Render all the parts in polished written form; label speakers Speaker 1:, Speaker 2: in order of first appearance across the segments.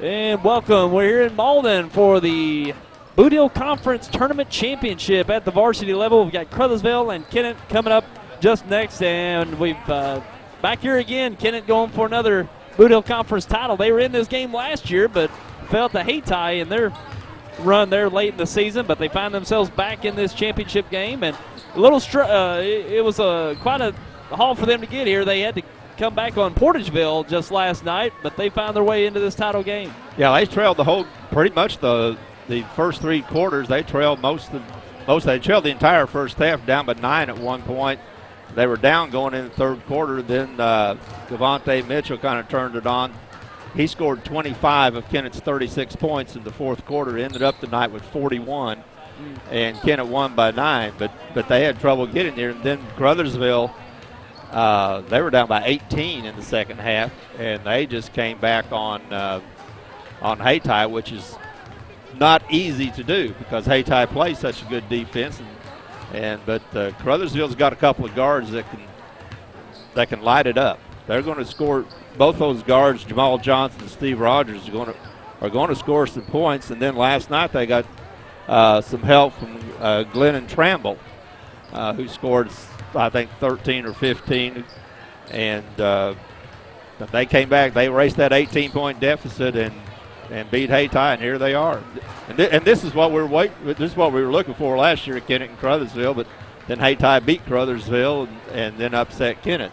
Speaker 1: And welcome. We're here in Malden for the Bootheel Conference Tournament Championship at the varsity level. We've got Caruthersville and Kennett coming up just next, and we've back here again. Kennett going for another Bootheel Conference title. They were in this game last year, but fell to Hayti in their run there late in the season. But they find themselves back in this championship game, and a little it was quite a haul for them to get here. They had to come back on Portageville just last night, but they found their way into this title game.
Speaker 2: Yeah, they trailed pretty much the first three quarters. They trailed they trailed the entire first half, down by 9 at one point. They were down going in the third quarter. Then Devontae Mitchell kind of turned it on. He scored 25 of Kennett's 36 points in the fourth quarter, ended up the night with 41, and Kennett won by 9, but they had trouble getting there. And then Caruthersville, they were down by 18 in the second half, and they just came back on Hayti, which is not easy to do because Hayti plays such a good defense. But Caruthersville's got a couple of guards that can light it up. They're going to score. Both those guards, Jamal Johnson and Steve Rogers, are going to score some points. And then last night they got some help from Glennon Tramble, who scored, I think, 13 or 15. And they came back. They erased that 18-point deficit and beat Hayti, and here they are. And this is what This is what we were looking for last year at Kennett and Caruthersville. But then Hayti beat Caruthersville and then upset Kennett.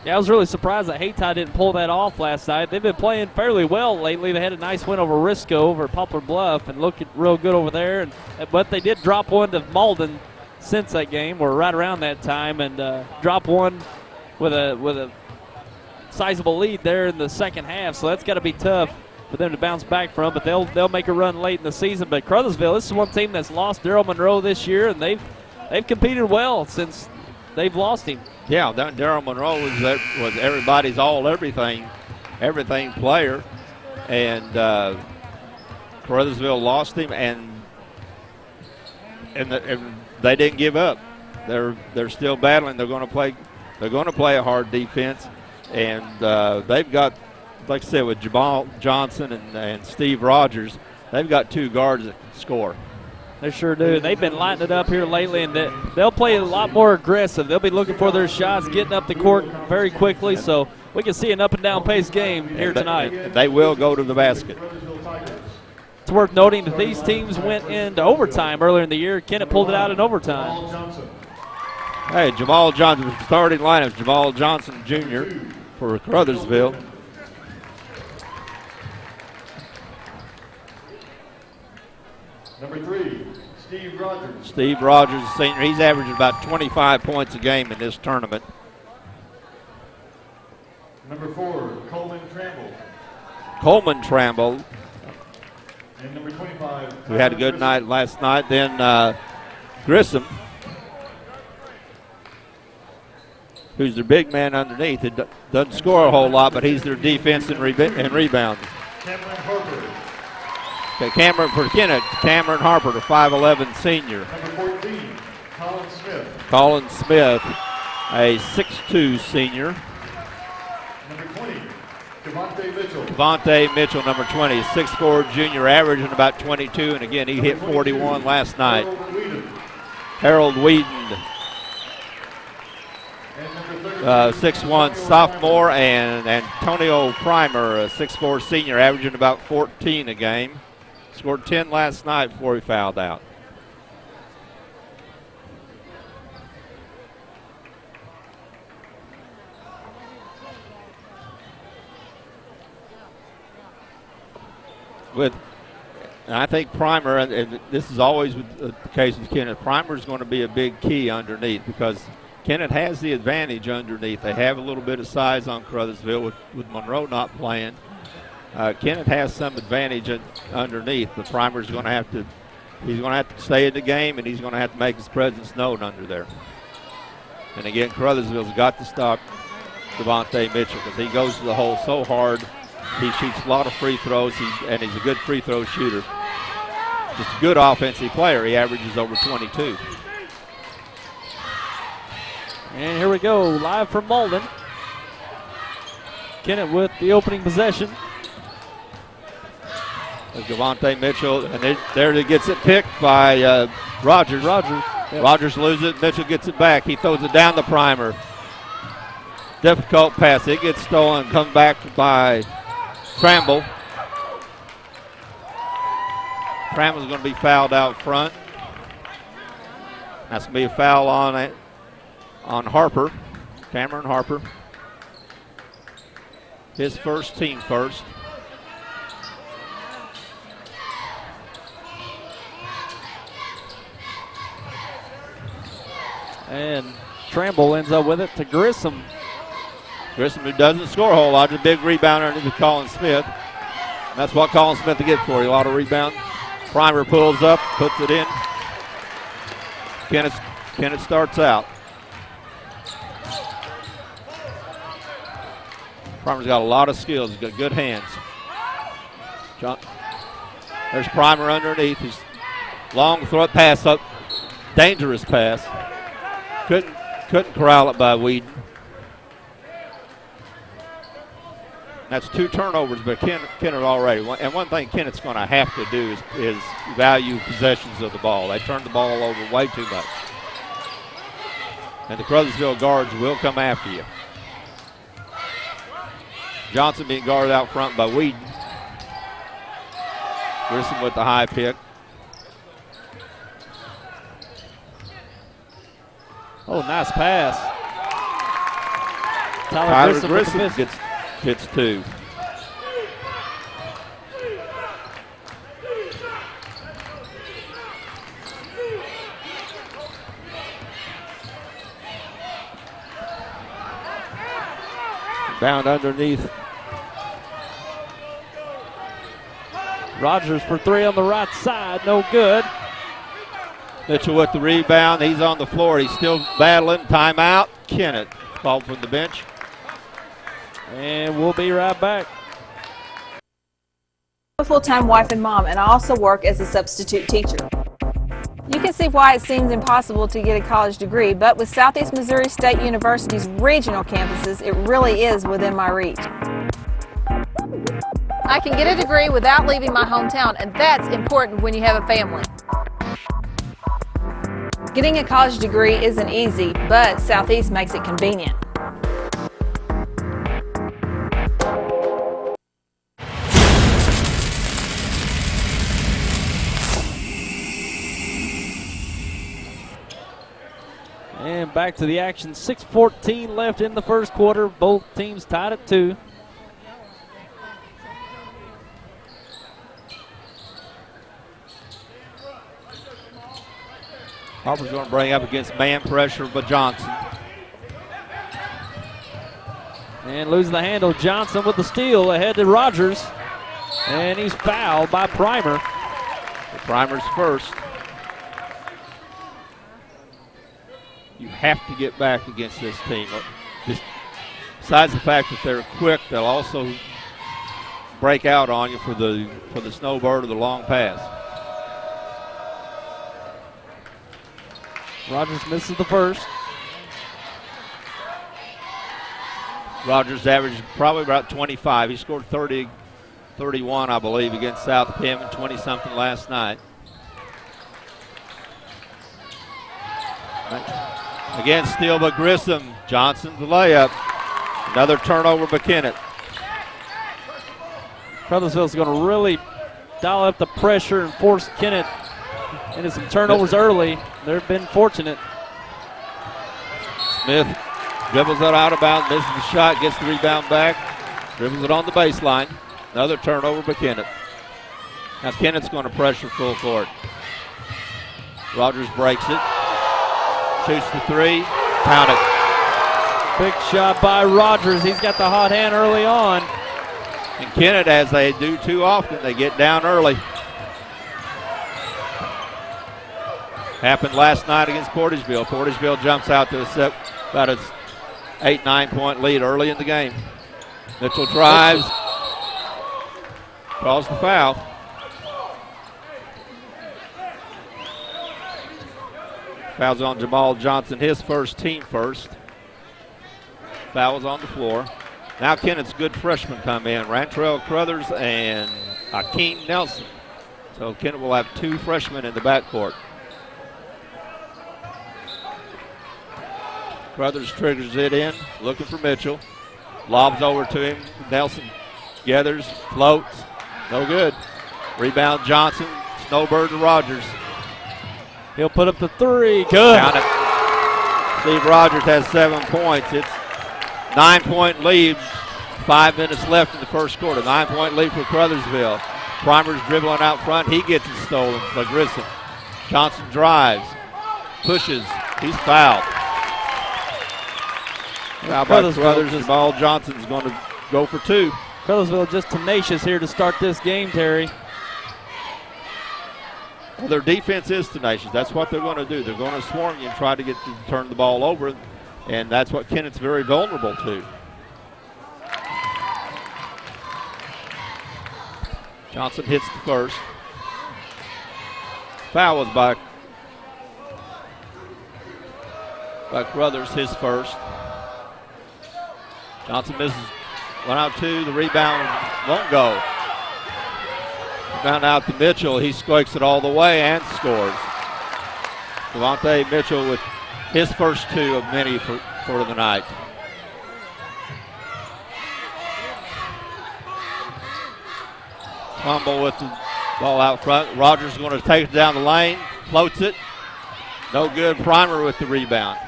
Speaker 1: Yeah, I was really surprised that Hayti didn't pull that off last night. They've been playing fairly well lately. They had a nice win over Risco over Poplar Bluff and looking real good over there. But they did drop one to Malden since that game, or right around that time, and drop one with a sizable lead there in the second half. So that's got to be tough for them to bounce back from. But they'll make a run late in the season. But Caruthersville, this is one team that's lost Daryl Monroe this year, and they've competed well since they've lost him.
Speaker 2: Yeah, Daryl Monroe was everybody's everything player, and Caruthersville lost him, and they didn't give up. They're still battling. They're going to play a hard defense, and they've got, like I said, with Jamal Johnson and Steve Rogers, they've got two guards that can score.
Speaker 1: They sure do. They've been lighting it up here lately, and they'll play a lot more aggressive. They'll be looking for their shots, getting up the court very quickly, so we can see an up-and-down pace game here tonight.
Speaker 2: They will go to the basket.
Speaker 1: It's worth noting that these teams went into overtime earlier in the year. Kennett pulled it out in overtime.
Speaker 2: Hey, Jamal Johnson, starting lineup, Jamal Johnson Jr. for Caruthersville.
Speaker 3: Number 3, Steve Rogers.
Speaker 2: Steve Rogers, senior. He's averaging about 25 points a game in this tournament.
Speaker 3: Number 4, Coleman Tramble.
Speaker 2: Coleman Tramble.
Speaker 3: And number 25.
Speaker 2: We had a good night last night. Then Grissom, who's their big man underneath. It doesn't score a whole lot, but he's their defense and rebound.
Speaker 3: Cameron Harper.
Speaker 2: Okay, Cameron for Kennett. Cameron Harper, the 5'11 senior.
Speaker 3: Number 14, Colin Smith.
Speaker 2: Colin Smith, a 6'2 senior.
Speaker 3: Number 20, Devontae Mitchell.
Speaker 2: Devontae Mitchell, number 20, 6'4 junior, averaging about 22, and again, he hit 41 last night. Harold Whedon, 6'1 sophomore, and Antonio Primer, a 6'4 senior, averaging about 14 a game. Scored 10 last night before he fouled out. I think Primer, and this is always the case with Kennett, Primer is going to be a big key underneath because Kennett has the advantage underneath. They have a little bit of size on Caruthersville with Monroe not playing. Kennett has some advantage underneath. The Primer's going to have to stay in the game, and he's going to have to make his presence known under there. And again, Caruthersville's got to stop Devontae Mitchell because he goes to the hole so hard. He shoots a lot of free throws, and he's a good free throw shooter. Just a good offensive player. He averages over 22.
Speaker 1: And here we go, live from Malden. Kennett with the opening possession.
Speaker 2: Javante Mitchell, and there he gets it picked by Rogers.
Speaker 1: Yep.
Speaker 2: Rogers loses it. Mitchell gets it back. He throws it down the primer. Difficult pass. It gets stolen. Come back by Tramble. Tramble's going to be fouled out front. That's going to be a foul on Harper, Cameron Harper. His first, team first.
Speaker 1: And Tramble ends up with it to Grissom.
Speaker 2: Grissom, who doesn't score a whole lot, a big rebounder underneath Colin Smith. And that's what Colin Smith to get for you, a lot of rebound. Primer pulls up, puts it in. Kennett starts out. Primer's got a lot of skills. He's got good hands. There's Primer underneath. He's long throw pass up. Dangerous pass. Couldn't corral it by Whedon. That's 2 turnovers, but Kennett already. And one thing Kennett's going to have to do is value possessions of the ball. They turn the ball over way too much. And the Caruthersville guards will come after you. Johnson being guarded out front by Whedon. Grissom with the high pick.
Speaker 1: Oh, nice pass.
Speaker 2: Tyler Grissom gets 2. Bound underneath.
Speaker 1: Rogers for 3 on the right side, no good.
Speaker 2: Mitchell with the rebound. He's on the floor. He's still battling. Timeout. Kennett called from the bench.
Speaker 1: And we'll be right back.
Speaker 4: I'm a full-time wife and mom, and I also work as a substitute teacher. You can see why it seems impossible to get a college degree, but with Southeast Missouri State University's regional campuses, it really is within my reach. I can get a degree without leaving my hometown, and that's important when you have a family. Getting a college degree isn't easy, but Southeast makes it convenient.
Speaker 1: And back to the action. 6:14 left in the first quarter. Both teams tied at 2.
Speaker 2: Harper's going to bring up against man pressure by Johnson.
Speaker 1: And loses the handle. Johnson with the steal ahead to Rogers. And he's fouled by Primer.
Speaker 2: Primer's first. You have to get back against this team. Besides the fact that they're quick, they'll also break out on you for the snowbird or the long pass.
Speaker 1: Rogers misses the first.
Speaker 2: Rogers averaged probably about 25. He scored 31, I believe, against South Penn and 20-something last night. Again, steal by Grissom. Johnson the layup. Another turnover by Kennett.
Speaker 1: Caruthersville's going to really dial up the pressure and force Kennett into some turnovers early. They've been fortunate.
Speaker 2: Smith dribbles it out of bounds, misses the shot, gets the rebound back, dribbles it on the baseline. Another turnover by Kennett. Now Kennett's going to pressure full court. Rogers breaks it. Shoots the 3. Count it.
Speaker 1: Big shot by Rogers. He's got the hot hand early on.
Speaker 2: And Kennett, as they do too often, they get down early. Happened last night against Portageville. Portageville jumps out to about an 8-9 point lead early in the game. Mitchell drives. Calls the foul. Foul's on Jamal Johnson, his first, team first. Foul is on the floor. Now Kennett's good freshmen come in. Rantrell Crothers and Akeem Nelson. So Kennett will have 2 freshmen in the backcourt. Crothers triggers it in, looking for Mitchell. Lobs over to him. Nelson gathers, floats. No good. Rebound Johnson. Snowbird to Rogers.
Speaker 1: He'll put up the 3. Good.
Speaker 2: Down it. Steve Rogers has 7 points. It's 9-point lead. 5 minutes left in the first quarter. 9-point lead for Caruthersville. Primer's dribbling out front. He gets it stolen by Grissom. Johnson drives. Pushes. He's fouled. How about Crothers? Jamal Johnson's going to go for 2.
Speaker 1: Caruthersville just tenacious here to start this game, Terry.
Speaker 2: Well, their defense is tenacious. That's what they're going to do. They're going to swarm you and try to turn the ball over, and that's what Kennett's very vulnerable to. Johnson hits the first. Foul was by Crothers, his first. Johnson misses 1 out 2. The rebound won't go. Rebound out to Mitchell. He squeaks it all the way and scores. Devontae Mitchell with his first 2 of many for the night. Fumble with the ball out front. Rogers going to take it down the lane. Floats it. No good. Primer with the rebound.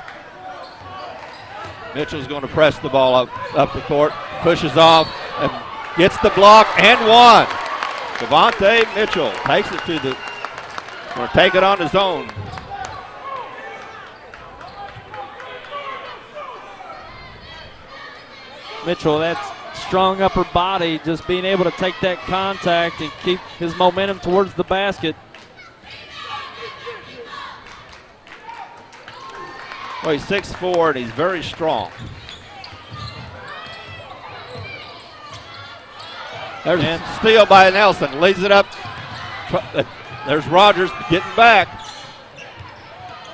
Speaker 2: Mitchell's going to press the ball up the court. Pushes off and gets the block and 1. Devontae Mitchell takes it to the, going to take it on his own.
Speaker 1: Mitchell, that's strong upper body, just being able to take that contact and keep his momentum towards the basket.
Speaker 2: Well, he's 6'4", and he's very strong. There's a steal by Nelson. Leads it up. There's Rogers getting back.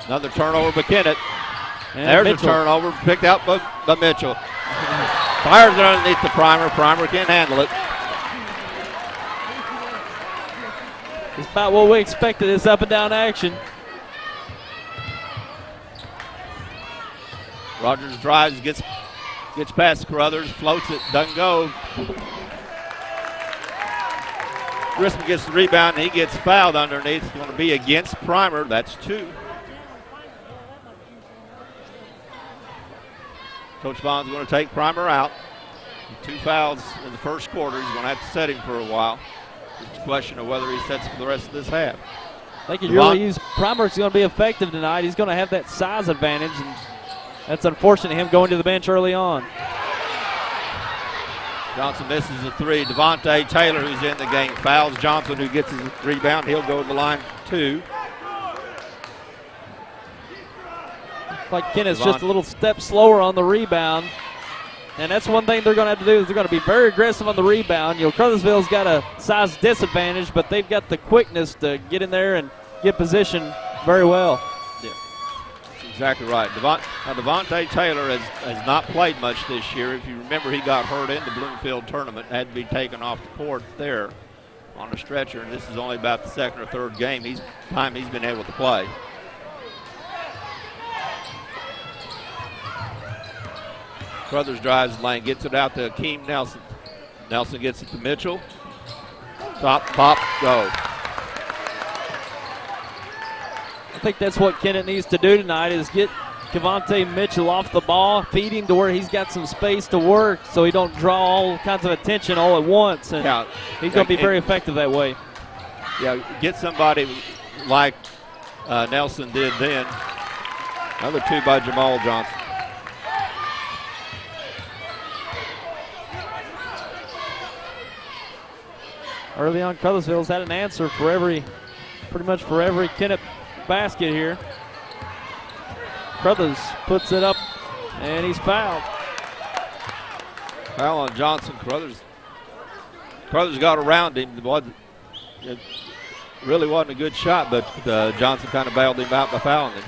Speaker 2: Another turnover by Kennett. There's Mitchell. A turnover picked out by Mitchell. Fires it underneath the Primer. Primer can't handle it.
Speaker 1: It's about what we expected, this up and down action.
Speaker 2: Rogers drives, gets past Caruthers, floats it, doesn't go. Grissom gets the rebound, and he gets fouled underneath. It's going to be against Primer. That's 2. Coach Vaughn's going to take Primer out. 2 fouls in the first quarter. He's going to have to set him for a while. It's a question of whether he sets for the rest of this half.
Speaker 1: They could really use Primer's going to be effective tonight. He's going to have that size advantage, and that's unfortunate, him going to the bench early on.
Speaker 2: Johnson misses a 3. Devontae Taylor, who's in the game, fouls Johnson, who gets his rebound. He'll go to the line for 2.
Speaker 1: Like Kennett's just a little step slower on the rebound. And that's one thing they're going to have to do, is they're going to be very aggressive on the rebound. You know, Caruthersville's got a size disadvantage, but they've got the quickness to get in there and get position very well.
Speaker 2: Yeah, that's exactly right. Devontae Taylor has not played much this year. If you remember, he got hurt in the Bloomfield tournament and had to be taken off the court there on a stretcher, and this is only about the 2nd or 3rd game he's been able to play. Crothers drives the lane, gets it out to Akeem Nelson. Nelson gets it to Mitchell. Top, pop, go.
Speaker 1: I think that's what Kennett needs to do tonight, is get Devontae Mitchell off the ball, feed him to where he's got some space to work so he don't draw all kinds of attention all at once. And he's going to be very effective that way.
Speaker 2: Yeah, get somebody like Nelson did then. Another 2 by Jamal Johnson.
Speaker 1: Early on, Caruthersville's had an answer for pretty much for every Kennett basket here. Crothers puts it up, and he's fouled.
Speaker 2: Foul on Johnson. Crothers got around him. It really wasn't a good shot, but Johnson kind of bailed him out by fouling him.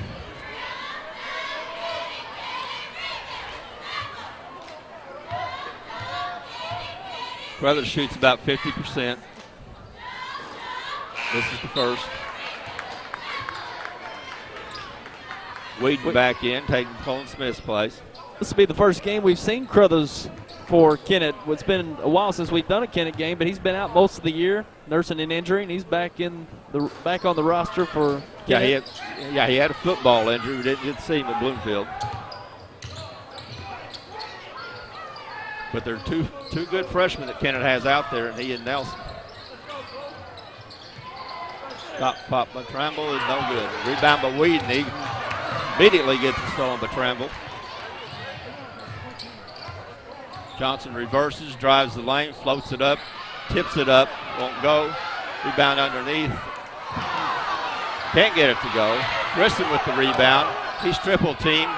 Speaker 2: Crothers shoots about 50%. This is the first. Whedon back in, taking Colin Smith's place.
Speaker 1: This will be the first game we've seen Crothers for Kennett. It's been a while since we've done a Kennett game, but he's been out most of the year, nursing an injury, and he's back on the roster for Kennett.
Speaker 2: He had a football injury. We didn't get to see him at Bloomfield. But there are two good freshmen that Kennett has out there, and he and Nelson. Got popped by Tramble is no good. Rebound by Whedon. He immediately gets it stolen by Tramble. Johnson reverses, drives the lane, floats it up, tips it up, won't go. Rebound underneath. Can't get it to go. Grissom with the rebound. He's triple team.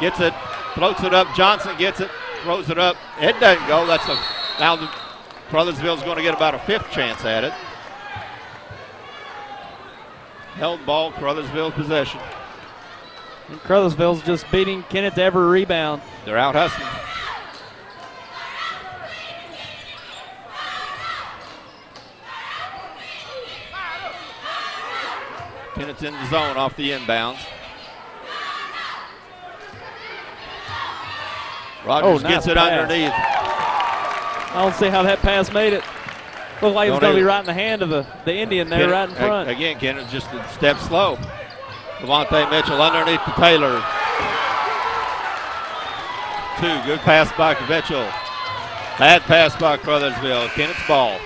Speaker 2: Gets it, floats it up. Johnson gets it, throws it up. It doesn't go. Now Caruthersville's going to get about a fifth chance at it. Held ball, Caruthersville possession.
Speaker 1: And Caruthersville's just beating Kennett to every rebound.
Speaker 2: They're out hustling. Kennett's in the zone off the inbounds. Rogers
Speaker 1: nice
Speaker 2: gets it
Speaker 1: pass.
Speaker 2: underneath.
Speaker 1: I don't see how that pass made it. Looked like it was going to be right in the hand of the Indian there,
Speaker 2: Kennett,
Speaker 1: right in front.
Speaker 2: Again, Kennett's just a step slow. Devontae Mitchell underneath to Taylor. Good pass by Mitchell. Bad pass by Caruthersville. Kennett's ball.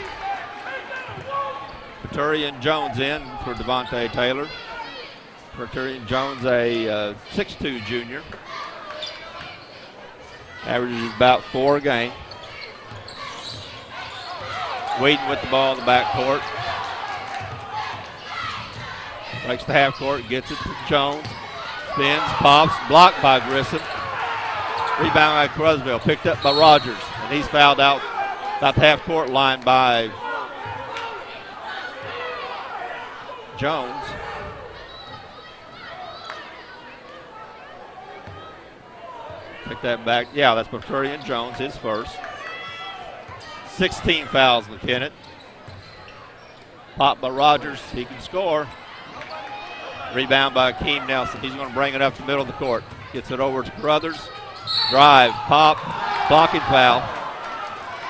Speaker 2: Peturian Jones in for Devontae Taylor. Peturian Jones, a 6'2 junior. Averages about 4 a game. Whedon with the ball in the backcourt. Breaks the half court, gets it to Jones. Spins, pops, blocked by Grissom. Rebound by Caruthersville, picked up by Rogers. And he's fouled out about the half court line by Jones. Pick that back. Yeah, that's Peturian Jones, his first. 16 fouls with Kennett. Pop by Rogers. He can score. Rebound by Akeem Nelson. He's going to bring it up the middle of the court. Gets it over to Caruthers. Drive. Pop. Blocking foul.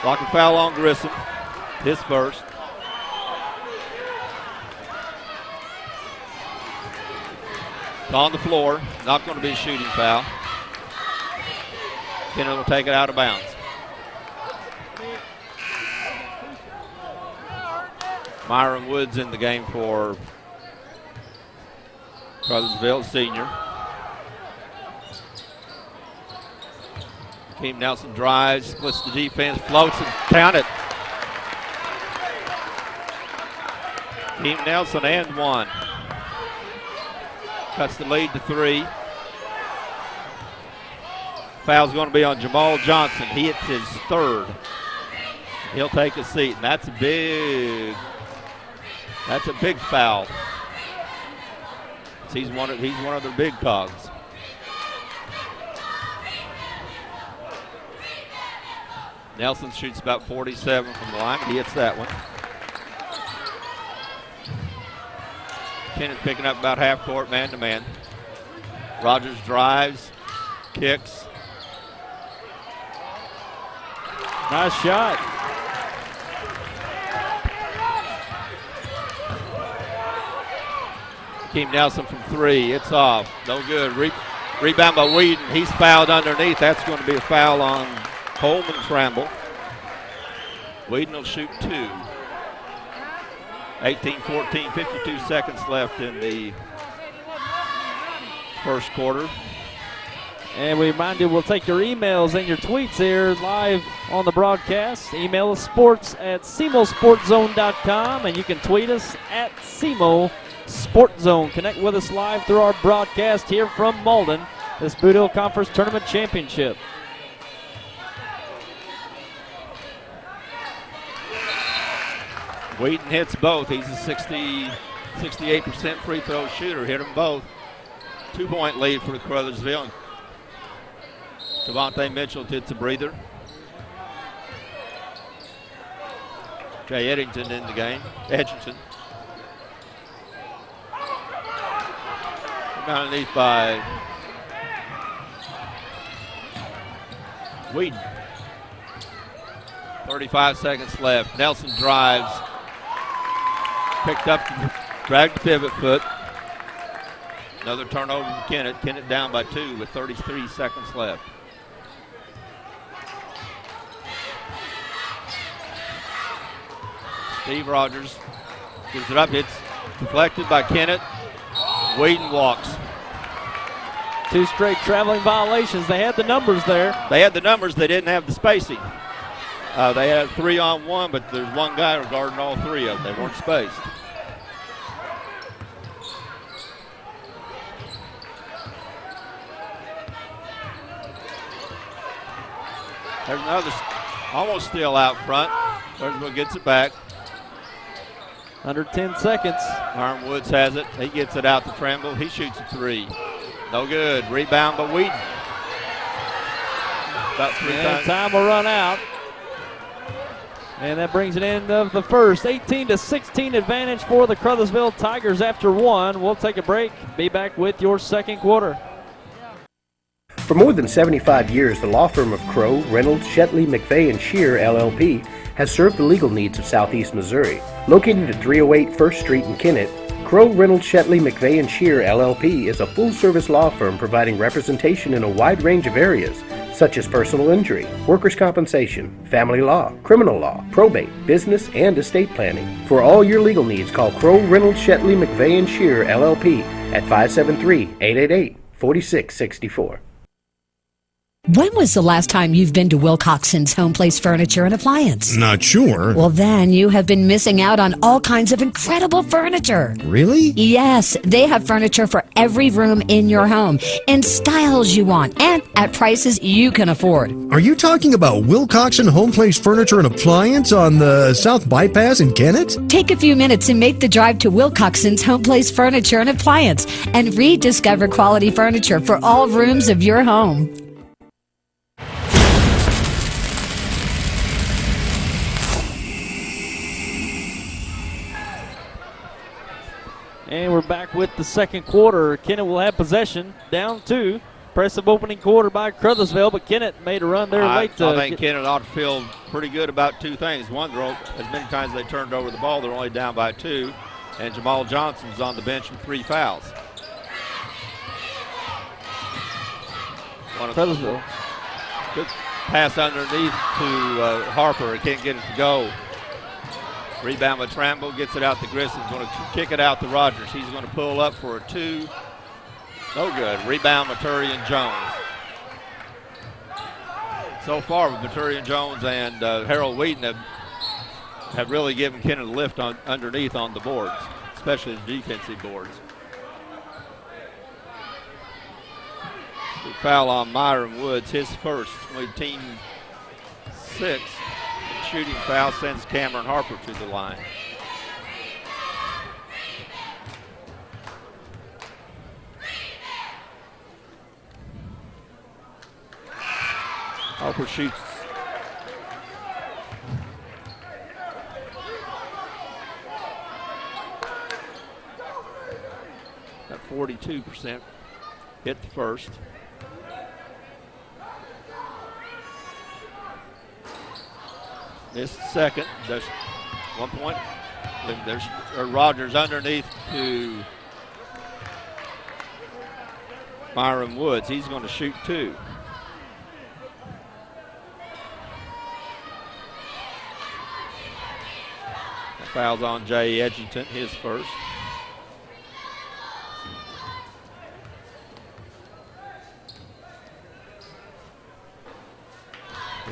Speaker 2: Blocking foul on Grissom. His first. It's on the floor. Not going to be a shooting foul. Kennett will take it out of bounds. Myron Woods in the game for Caruthersville, senior. Akeem Nelson drives, splits the defense, floats and count it. Akeem Nelson and one. Cuts the lead to 3. Foul's going to be on Jamal Johnson. He hits his third. He'll take a seat, and that's a big foul. He's one of their big cogs. Nelson shoots about 47 from the line. He hits that one. Kennett picking up about half court, man to man. Rogers drives, kicks.
Speaker 1: Nice shot.
Speaker 2: Akeem Nelson from 3. It's off. No good. Rebound by Whedon. He's fouled underneath. That's going to be a foul on Coleman Tramble. Whedon will shoot 2. 18-14, 52 seconds left in the first quarter.
Speaker 1: And we remind you, we'll take your emails and your tweets here live on the broadcast. Email us sports@semosportzone.com, and you can tweet us at Semo Sport Zone. Connect with us live through our broadcast here from Malden, this Bootheel Conference Tournament Championship.
Speaker 2: Whedon hits both. He's a 68% free throw shooter. Hit them both. 2-point lead for Caruthersville. Devontae Mitchell hits a breather. Jay Edgington in the game. Underneath by Whedon. 35 seconds left. Nelson drives. Picked up, dragged the pivot foot. Another turnover from Kennett. Kennett down by 2 with 33 seconds left. Steve Rogers gives it up. It's deflected by Kennett. Whedon walks.
Speaker 1: 2 straight traveling violations. They had the numbers there.
Speaker 2: They had the numbers. They didn't have the spacing. They had 3-on-1, but there's one guy guarding all 3 of them. They weren't spaced. There's another almost steal out front. Caruthersville gets it back.
Speaker 1: Under 10 seconds.
Speaker 2: Myron Woods has it. He gets it out to Tramble. He shoots a 3. No good. Rebound by Whedon. About 3 times.
Speaker 1: Time will run out. And that brings an end of the first. 18-16 advantage for the Caruthersville Tigers after 1. We'll take a break. Be back with your second quarter.
Speaker 5: For more than 75 years, the law firm of Crow, Reynolds, Shetley, McVeigh, and Shear, LLP, has served the legal needs of Southeast Missouri. Located at 308 1st Street in Kennett, Crow, Reynolds, Shetley, McVeigh, and Shear, LLP is a full-service law firm providing representation in a wide range of areas, such as personal injury, workers' compensation, family law, criminal law, probate, business, and estate planning. For all your legal needs, call Crow, Reynolds, Shetley, McVeigh, and Shear, LLP at 573-888-4664.
Speaker 6: When was the last time you've been to Wilcoxon's Home Place Furniture and Appliance?
Speaker 7: Not sure.
Speaker 6: Well, then you have been missing out on all kinds of incredible furniture.
Speaker 7: Really?
Speaker 6: Yes, they have furniture for every room in your home, in styles you want, and at prices you can afford.
Speaker 7: Are you talking about Wilcoxon Home Place Furniture and Appliance on the South Bypass in Kennett?
Speaker 6: Take a few minutes and make the drive to Wilcoxon's Home Place Furniture and Appliance and rediscover quality furniture for all rooms of your home.
Speaker 1: And we're back with the second quarter. Kennett will have possession, down 2. Impressive opening quarter by Caruthersville, but Kennett made a run there late.
Speaker 2: I think Kennett ought to feel pretty good about 2 things. One, as many times as they turned over the ball, they're only down by 2. And Jamal Johnson's on the bench with 3 fouls.
Speaker 1: Caruthersville.
Speaker 2: Good pass underneath to Harper. He can't get it to go. Rebound by Tramble, gets it out to Grissom. Going to kick it out to Rogers. He's going to pull up for a 2. No good. Rebound, Maturian Jones. So far, Maturian Jones and Harold Whedon have really given Kennett a lift underneath on the boards, especially the defensive boards. Big foul on Myron Woods, his first. With team 6. Shooting foul sends Cameron Harper to the line. Harper shoots. At 42%. Hit the first. Missed second. There's 1 point. There's Rogers underneath to Myron Woods. He's going to shoot 2. That foul's on Jay Edgington, his first.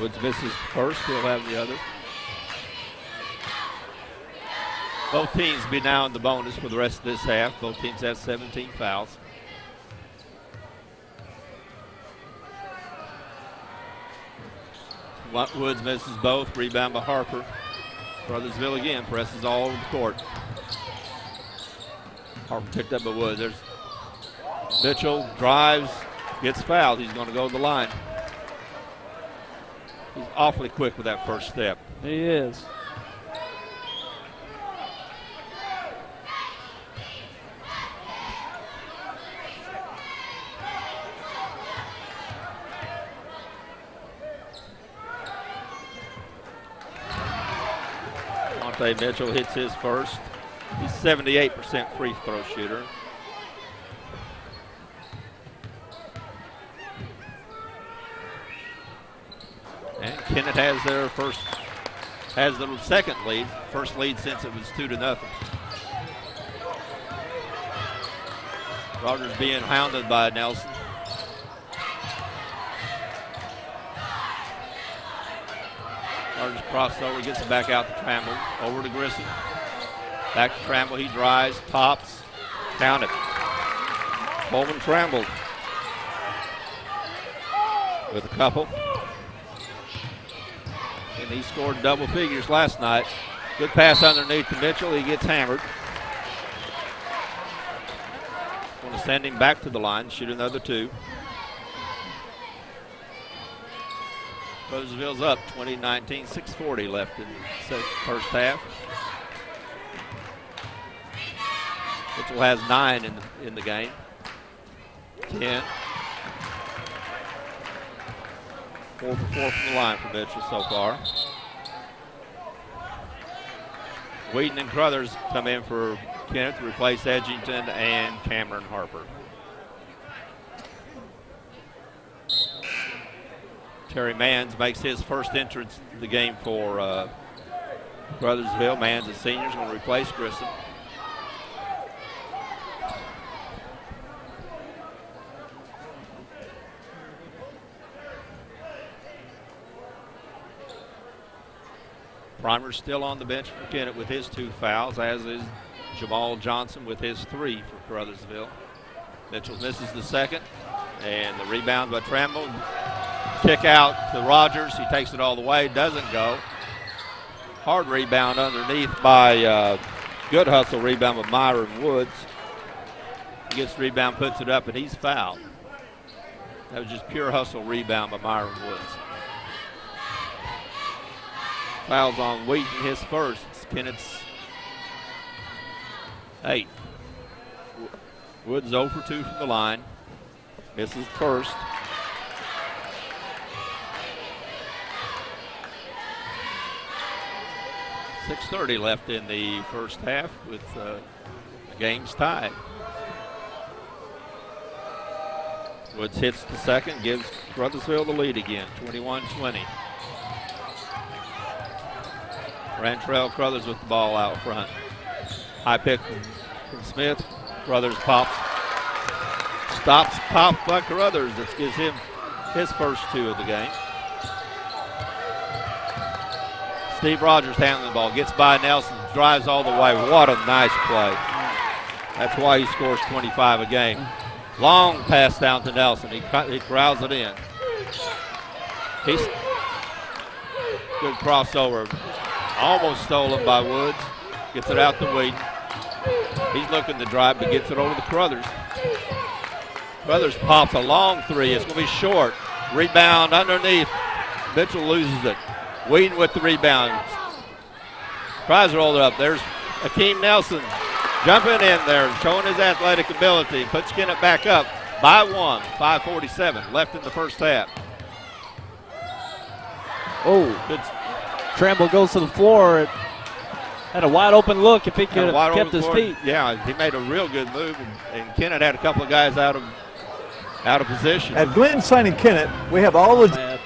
Speaker 2: Woods misses first, he'll have the other. Both teams be now in the bonus for the rest of this half. Both teams have 17 fouls. Woods misses both. Rebound by Harper. Caruthersville again presses all over the court. Harper picked up by Woods. There's Mitchell, drives, gets fouled. He's going to go to the line. He's awfully quick with that first step.
Speaker 1: He is.
Speaker 2: Devontae Mitchell hits his first. He's 78% free throw shooter. And Kennett has the second lead. First lead since it was 2-0. Rogers being hounded by Nelson. Rogers crosses over, gets it back out to Trammell. Over to Grissom. Back to Trammell, he drives, pops, count it. Coleman Trammell with a couple. And he scored double figures last night. Good pass underneath to Mitchell, he gets hammered. Want to send him back to the line, shoot another two. Caruthersville's up 20-19, 6:40 left in the first half. Mitchell has 9 in the game. 10. 4 for 4 from the line for Mitchell so far. Wheaton and Crothers come in for Kennett to replace Edgington and Cameron Harper. Terry Manns makes his first entrance to the game for Caruthersville. Manns, a senior, is going to replace Grissom. Primer's still on the bench for Kennett with his 2 fouls, as is Jamal Johnson with his 3 for Caruthersville. Mitchell misses the second, and the rebound by Trammell. Kick out to Rogers. He takes it all the way, doesn't go. Hard rebound underneath by good hustle rebound by Myron Woods. He gets the rebound, puts it up, and he's fouled. That was just pure hustle rebound by Myron Woods. Fouls on Wheaton, his first. It's Kennett's 8th. Woods 0 for 2 from the line. Misses first. .6:30 left in the first half with the game's tied. Woods hits the second, gives Caruthersville the lead again, 21-20. Rantrell Crothers with the ball out front. High pick from Smith. Crothers pops. Stops pop by Caruthers. That gives him his first 2 of the game. Steve Rogers handling the ball. Gets by Nelson. Drives all the way. What a nice play. That's why he scores 25 a game. Long pass down to Nelson. He corrals it in. He's good crossover. Almost stolen by Woods. Gets it out to Wheaton. He's looking to drive, but gets it over to Crothers. Crothers pops a long 3. It's going to be short. Rebound underneath. Mitchell loses it. Wheaton with the rebound. Tries to roll it up. There's Akeem Nelson jumping in there, showing his athletic ability. Puts Kennett back up by 1. 5:47 left in the first half.
Speaker 1: Oh,
Speaker 2: good.
Speaker 1: Trammell goes to the floor. Had a wide open look if he could have kept his feet.
Speaker 2: Yeah, he made a real good move, and Kennett had a couple of guys out of position.
Speaker 8: At Glenn signing Kennett, we have all the.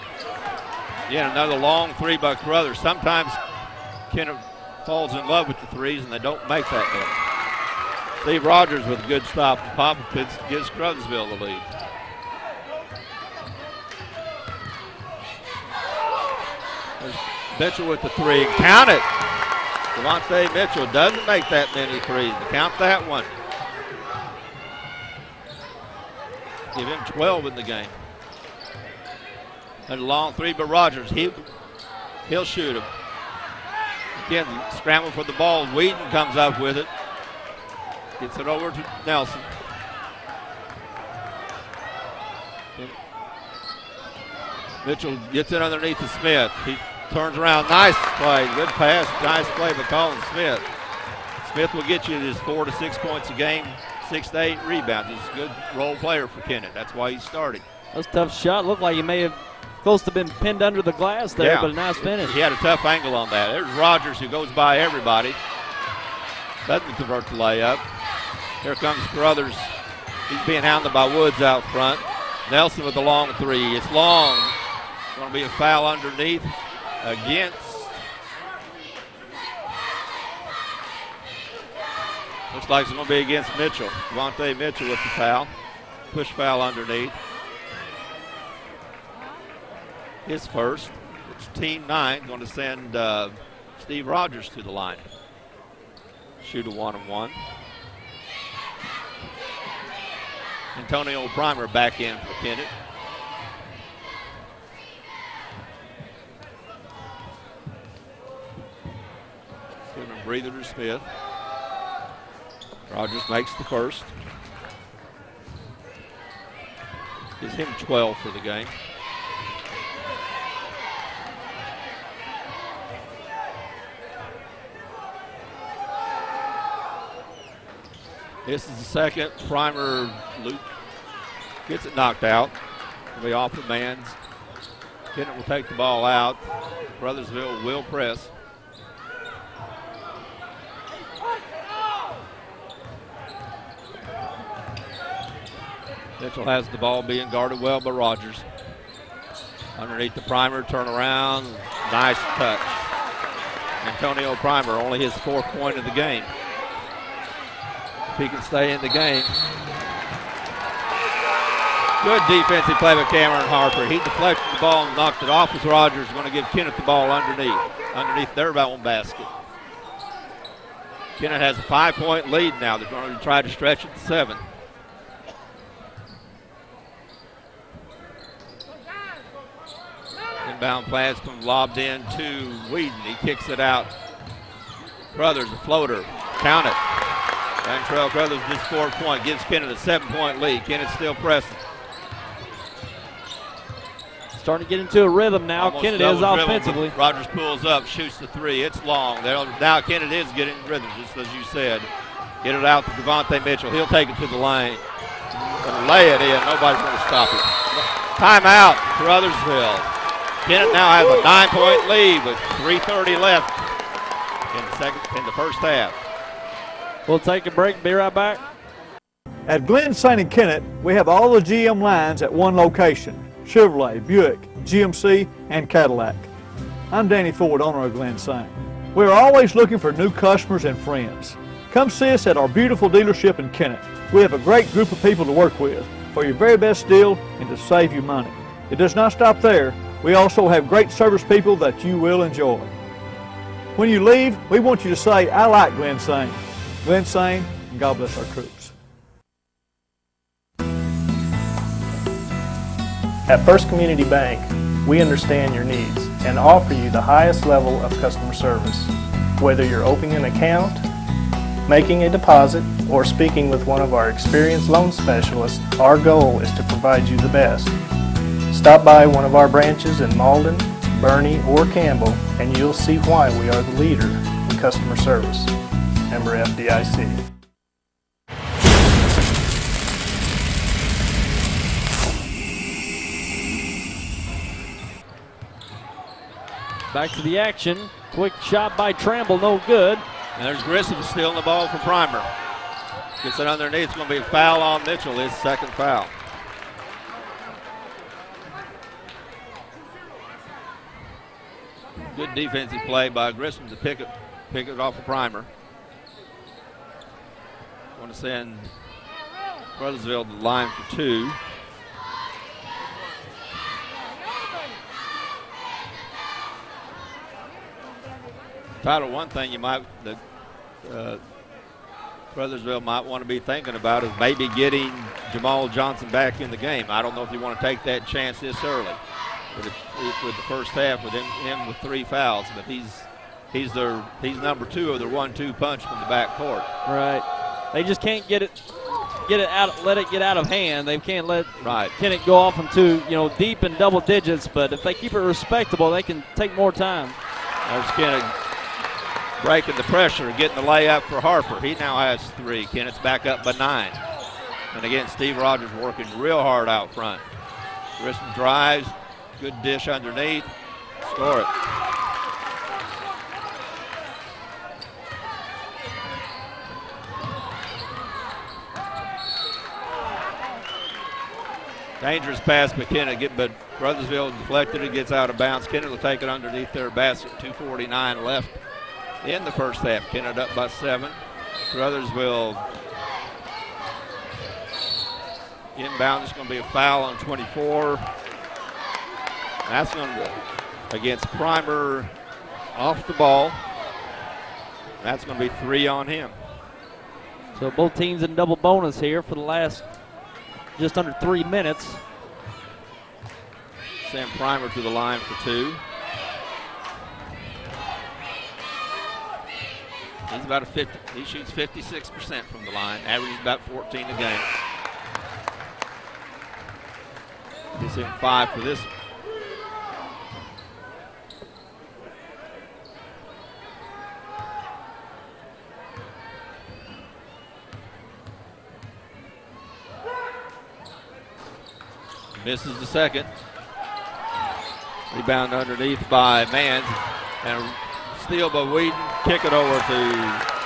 Speaker 2: Yeah, another long 3 by Caruthers. Sometimes Kennett falls in love with the threes, and they don't make that good. Steve Rogers with a good stop to pop gives Caruthersville the lead. There's Mitchell with the 3. Count it. Devontae Mitchell doesn't make that many threes. Count that one. Give him 12 in the game. And a long 3 by Rogers. He'll shoot him. Again, scramble for the ball. Wheaton comes up with it. Gets it over to Nelson. Mitchell gets it underneath to Smith. He turns around. Nice play. Good pass. Nice play by Colin Smith. Smith will get you his 4 to 6 points a game, 6 to 8 rebounds. He's a good role player for Kennett. That's why he's starting.
Speaker 1: That was a tough shot. Looked like he may have close to being pinned under the glass there,
Speaker 2: Yeah.
Speaker 1: but a nice finish.
Speaker 2: He had a tough angle on that. There's Rogers, who goes by everybody. Doesn't convert the layup. Here comes Caruthers. He's being hounded by Woods out front. Nelson with the long three. It's long. Going to be a foul underneath against. Looks like it's going to be against Mitchell. Devontae Mitchell with the foul. Push foul underneath. His first. It's team 9 going to send Steve Rogers to the line. Shoot a 1-on-1. Antonio Primer back in for Kennett. Giving a breather to Smith. Rogers makes the first. Gives him 12 for the game. This is the second. Primer Luke gets it knocked out. It'll be off the man's. Kennett will take the ball out. Caruthersville will press. Mitchell has the ball being guarded well by Rogers. Underneath the Primer, turn around. Nice touch. Antonio Primer, only his 4th point of the game. If he can stay in the game. Good defensive play by Cameron Harper. He deflected the ball and knocked it off as Rogers. Going to give Kennett the ball underneath their own basket. Kennett has a 5-point lead now. They're going to try to stretch it to 7. Inbound pass comes lobbed in to Whedon. He kicks it out. Brothers, a floater. Count it. Antrell Brothers just 4 point. Gives Kennett a 7-point lead. Kennett still pressing.
Speaker 1: Starting to get into a rhythm now.
Speaker 2: Almost
Speaker 1: Kennett is
Speaker 2: double
Speaker 1: offensively.
Speaker 2: dribble. Rogers pulls up, shoots the 3. It's long. Now Kennett is getting rhythm, just as you said. Get it out to Devontae Mitchell. He'll take it to the lane. Gonna lay it in. Nobody's going to stop it. Timeout, Caruthersville. Kennett now has a 9-point lead with 3:30 left in the first half.
Speaker 1: We'll take a break and be right back.
Speaker 8: At Glen Saint and Kennett, we have all the GM lines at one location: Chevrolet, Buick, GMC, and Cadillac. I'm Danny Ford, owner of Glen Saint. We're always looking for new customers and friends. Come see us at our beautiful dealership in Kennett. We have a great group of people to work with for your very best deal and to save you money. It does not stop there. We also have great service people that you will enjoy. When you leave, we want you to say, I like Glen Saint. Glen Saint, and God bless our troops.
Speaker 9: At First Community Bank, we understand your needs and offer you the highest level of customer service. Whether you're opening an account, making a deposit, or speaking with one of our experienced loan specialists, our goal is to provide you the best. Stop by one of our branches in Malden, Bernie, or Campbell, and you'll see why we are the leader in customer service. Member FDIC.
Speaker 1: Back to the action. Quick shot by Tramble, no good.
Speaker 2: And there's Grissom stealing the ball from Primer. Gets it underneath. It's going to be a foul on Mitchell, his 2nd foul. Good defensive play by Grissom to pick it off of Primer. Want to send Caruthersville to the line for 2. Tyler, one thing Caruthersville might want to be thinking about is maybe getting Jamal Johnson back in the game. I don't know if you want to take that chance this early with the first half with him with 3 fouls, but he's number 2 of the 1-2 punch from the back court.
Speaker 1: Right. They just can't let it get out of hand. They can't let Kennett go off into deep in double digits. But if they keep it respectable, they can take more time.
Speaker 2: There's Kennett breaking the pressure, getting the layup for Harper. He now has 3. Kennett's back up by 9. And again, Steve Rogers working real hard out front. Grissom drives, Good dish underneath. Score it. Dangerous pass by Kennett, but Caruthersville deflected it, gets out of bounds. Kennett will take it underneath their basket. 2:49 left in the first half. Kennett up by 7. Caruthersville inbound. There's going to be a foul on 24. That's going to be against Primer off the ball. That's going to be 3 on him.
Speaker 1: So both teams in double bonus here for the last just under 3 minutes.
Speaker 2: Send Primer to the line for 2. He's about a 50. He shoots 56% from the line. Averages about 14 a game. He's in 5 for this. Misses the second. Rebound underneath by Mann. And steal by Whedon. Kick it over to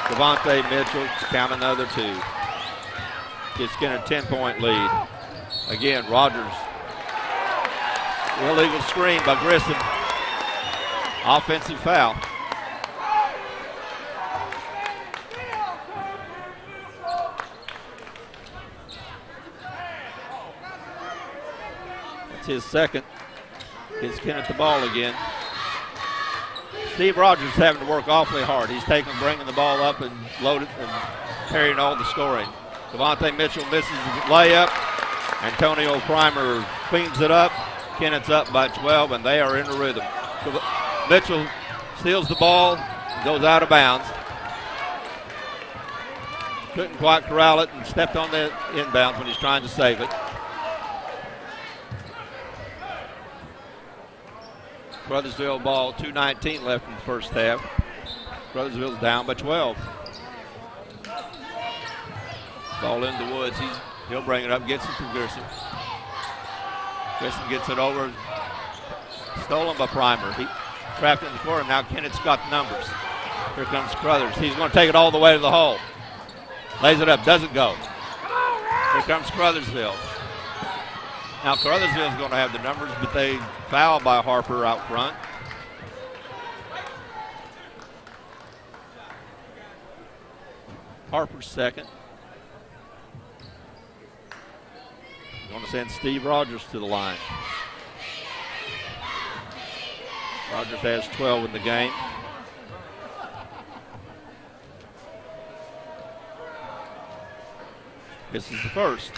Speaker 2: Devontae Mitchell. Count another 2. Gives Kennett a 10-point lead. Again, Rogers. Illegal screen by Grissom. Offensive foul. That's his second. Gives Kennett the ball again. Steve Rogers having to work awfully hard. He's bringing the ball up and loaded and carrying all the scoring. Devontae Mitchell misses the layup. Antonio Primer cleans it up. Kennett's up by 12, and they are in a rhythm. Mitchell steals the ball, goes out of bounds. Couldn't quite corral it and stepped on the inbounds when he's trying to save it. Caruthersville ball, 2:19 left in the first half. Caruthersville's down by 12. Ball into Woods. He'll bring it up, gets it to Grissom. Grissom gets it over. Stolen by Primer. He trapped in the corner. Now Kennett's got the numbers. Here comes Caruthers. He's going to take it all the way to the hole. Lays it up. Doesn't go. Here comes Caruthersville. Now Caruthersville's going to have the numbers, but they foul by Harper out front. Harper's second. Going to send Steve Rogers to the line. Rogers has 12 in the game. This is the first.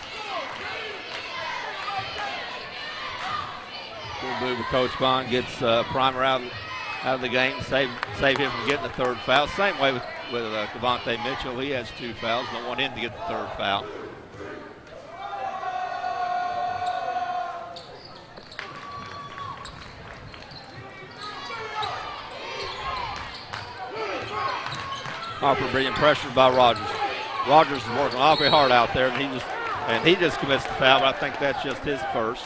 Speaker 2: Good move with Coach Vaughn. Gets Primer out of the game. Save him from getting the third foul. Same way with Devontae Mitchell. He has 2 fouls. Don't want him to get the third foul. Harper being pressured by Rogers. Rogers is working awfully hard out there, and he just commits the foul, but I think that's just his first.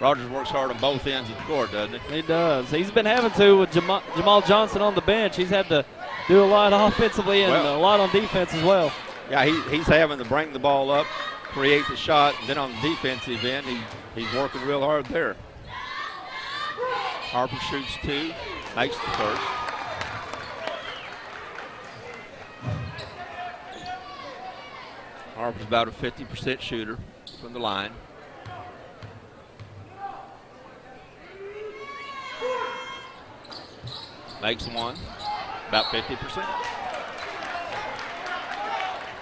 Speaker 2: Rogers works hard on both ends of the court, doesn't he?
Speaker 1: He does. He's been having to with Jamal Johnson on the bench. He's had to do a lot offensively and a lot on defense as well.
Speaker 2: Yeah, he's having to bring the ball up, create the shot, and then on the defensive end, he's working real hard there. Harper shoots 2, makes the first. Harper's about a 50% shooter from the line. Makes one, about 50%.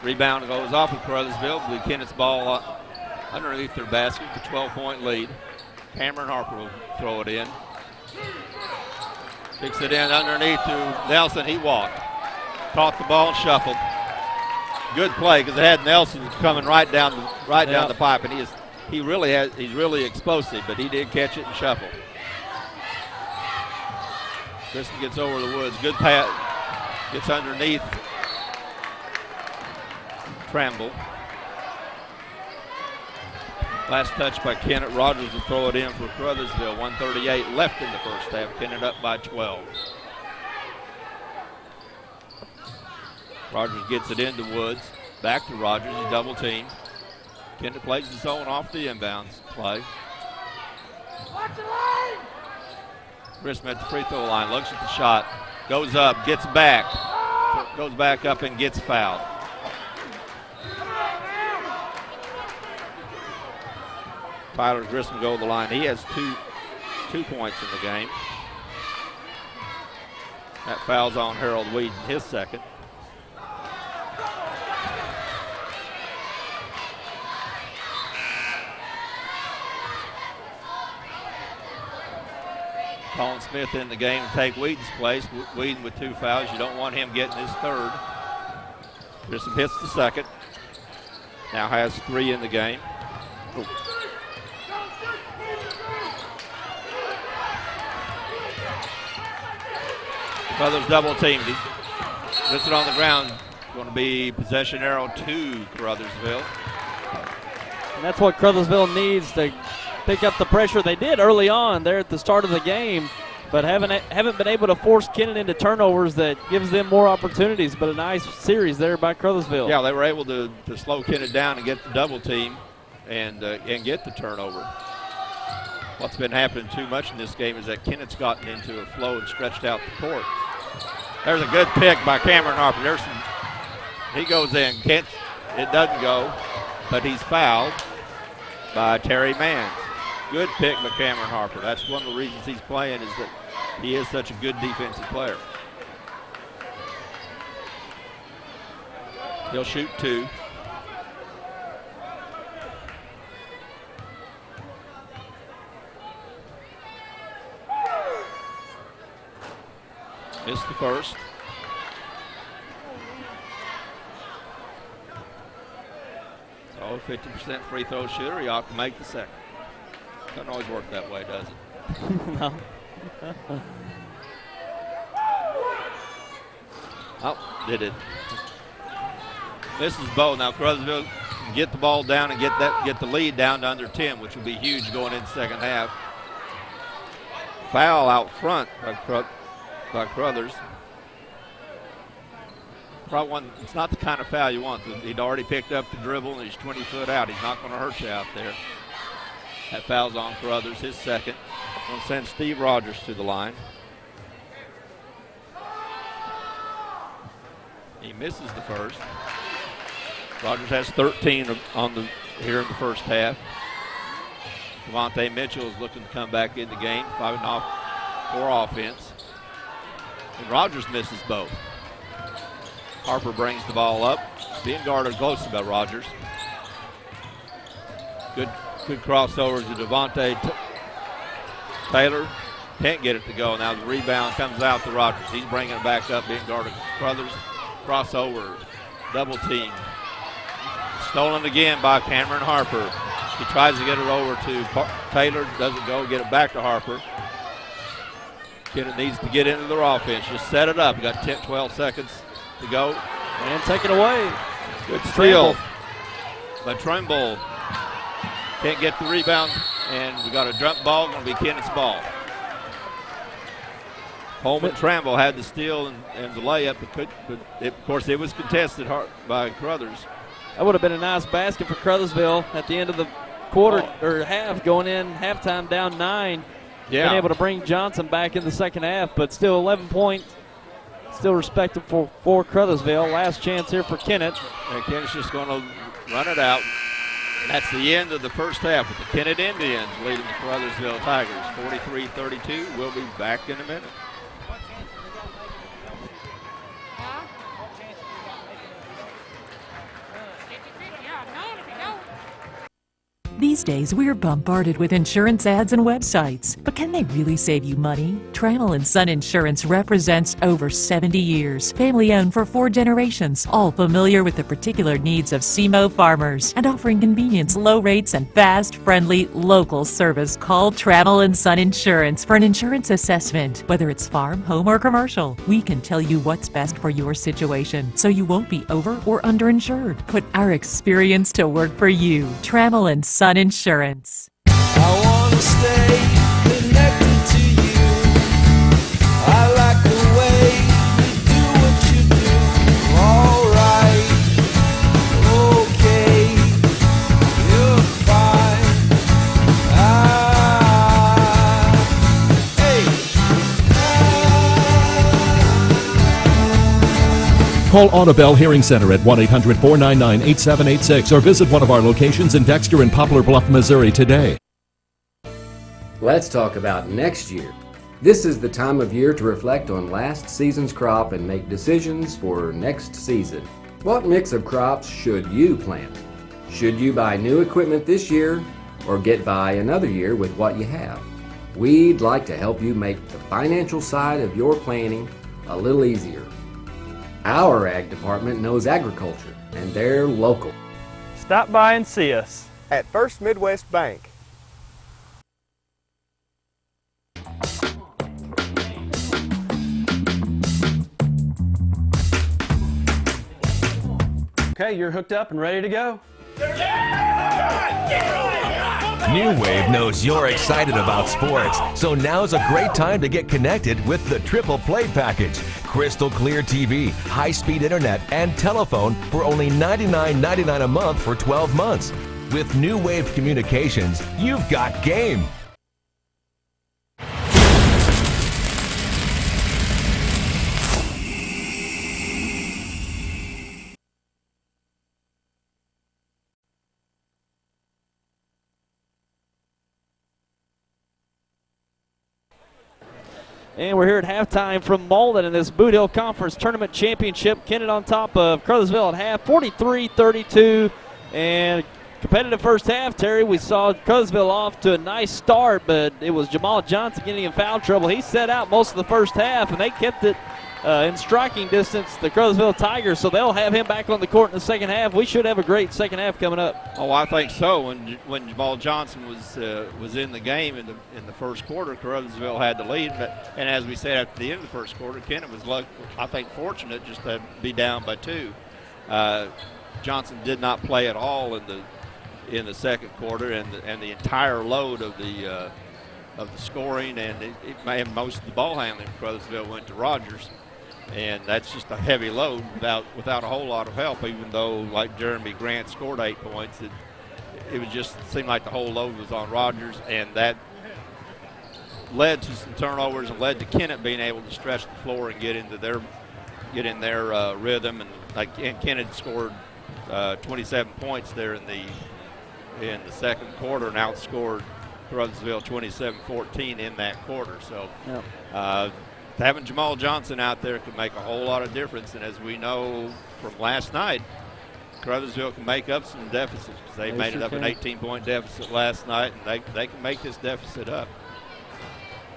Speaker 2: Rebound goes off of Caruthersville. Blue Kennett's ball underneath their basket, the 12-point lead. Cameron Harper will throw it in. Kicks it in underneath to Nelson. He walked. Caught the ball and shuffled. Good play because it had Nelson coming right down the pipe, and he's really explosive, but he did catch it and shuffle. Kristen gets over the Woods. Good pass. Gets underneath Tramble. Last touch by Kennett. Rogers will throw it in for Caruthersville. 1:38 left in the first half. Kennett up by 12. Rogers gets it into Woods. Back to Rogers. He's double teamed. Kennett plays his own off the inbounds play. Grissom at the free throw line. Looks at the shot. Goes up. Gets back. Goes back up and gets fouled. Tyler Grissom go to the line. He has two points in the game. That foul's on Harold Whedon, his second. Colin Smith in the game to take Whedon's place. Whedon with 2 fouls. You don't want him getting his third. Grissom hits the second. Now has 3 in the game. Brothers double teamed. He puts it on the ground. Going to be possession arrow to Caruthersville.
Speaker 1: And that's what Caruthersville needs to pick up the pressure. They did early on there at the start of the game, but haven't been able to force Kennett into turnovers that gives them more opportunities. But a nice series there by Caruthersville.
Speaker 2: Yeah, they were able to slow Kennett down and get the double team and get the turnover. What's been happening too much in this game is that Kennett's gotten into a flow and stretched out the court. There's a good pick by Cameron Harper. He goes in. It doesn't go, but he's fouled by Terry Mann. Good pick by Cameron Harper. That's one of the reasons he's playing, is that he is such a good defensive player. He'll shoot 2. Missed the first. So 50% free throw shooter. He ought to make the second. Doesn't always work that way, does it?
Speaker 1: No.
Speaker 2: Oh, did it. Misses both. Now Caruthersville can get the ball down and get the lead down to under 10, which would be huge going into the second half. Foul out front by Caruthers. Probably one. It's not the kind of foul you want. He'd already picked up the dribble and he's 20 foot out. He's not going to hurt you out there. That foul's on Caruthers, his second. Going to send Steve Rogers to the line. He misses the first. Rogers has 13 here in the first half. Devontae Mitchell is looking to come back in the game, 5 for offense. And Rogers misses both. Harper brings the ball up, being guarded close by Rogers. Good crossover to Devontae Taylor. Can't get it to go. Now the rebound comes out to Rogers. He's bringing it back up, being guarded. Brothers crossover, double team. Stolen again by Cameron Harper. He tries to get it over to Taylor. Doesn't go. Get it back to Harper. Kennett needs to get into their offense. Just set it up. You got 10, 12 seconds to go.
Speaker 1: And take it away.
Speaker 2: Good steal by Trimble. Can't get the rebound, and we got a jump ball. Going to be Kennett's ball. Holman Tramble had the steal and the layup, but of course it was contested hard by Caruthers.
Speaker 1: That would have been a nice basket for Caruthersville at the end of the quarter or half, going in halftime down 9.
Speaker 2: Yeah.
Speaker 1: Been able to bring Johnson back in the second half, but still 11 points. Still respectable for Caruthersville. Last chance here for Kennett.
Speaker 2: And Kennett's just going to run it out. And that's the end of the first half with the Kennett Indians leading the Caruthersville Tigers 43-32. We'll be back in a minute.
Speaker 10: These days, we're bombarded with insurance ads and websites. But can they really save you money? Trammell & Son Insurance represents over 70 years. Family-owned for 4 generations. All familiar with the particular needs of SEMO farmers. And offering convenience, low rates, and fast, friendly, local service. Call Trammell & Son Insurance for an insurance assessment. Whether it's farm, home, or commercial, we can tell you what's best for your situation, so you won't be over or underinsured. Put our experience to work for you. Trammell & Son Insurance. Insurance.
Speaker 11: I want to stay connected to you. I like the way you do what you do. All right, okay, you're fine.
Speaker 12: Call Audubell Hearing Center at 1-800-499-8786 or visit one of our locations in Dexter and Poplar Bluff, Missouri today.
Speaker 13: Let's talk about next year. This is the time of year to reflect on last season's crop and make decisions for next season. What mix of crops should you plant? Should you buy new equipment this year or get by another year with what you have? We'd like to help you make the financial side of your planning a little easier. Our ag department knows agriculture and they're local.
Speaker 14: Stop by and see us at First Midwest Bank.
Speaker 15: Okay, you're hooked up and ready to go.
Speaker 16: New Wave knows you're excited about sports, so now's a great time to get connected with the Triple Play Package. Crystal clear TV, high-speed internet, and telephone for only $99.99 a month for 12 months. With New Wave Communications, you've got game.
Speaker 1: And we're here at halftime from Malden in this Bootheel Conference Tournament Championship. Kennett on top of Caruthersville at half, 43-32. And competitive first half, Terry. We saw Caruthersville off to a nice start, but it was Jamal Johnson getting in foul trouble. He set out most of the first half, and they kept it in striking distance, the Caruthersville Tigers, so they'll have him back on the court in the second half. We should have a great second half coming up.
Speaker 2: Oh, I think so. When Jamal Johnson was in the game in the first quarter, Caruthersville had the lead. And as we said after the end of the first quarter, Kennett was, I think, fortunate just to be down by 2. Johnson did not play at all in the second quarter, and the entire load of the scoring and most of the ball handling for Caruthersville went to Rogers. And that's just a heavy load without a whole lot of help, even though, like Jeremy Grant scored 8 points. It was just seemed like the whole load was on Rogers, and that led to some turnovers and led to Kennett being able to stretch the floor and get in their rhythm. And Kennett scored 27 points there in the second quarter and outscored Caruthersville 27-14 in that quarter. So. Yep. Having Jamal Johnson out there could make a whole lot of difference, and as we know from last night, Caruthersville can make up some deficits. They made it up an 18-point deficit last night, and they can make this deficit up.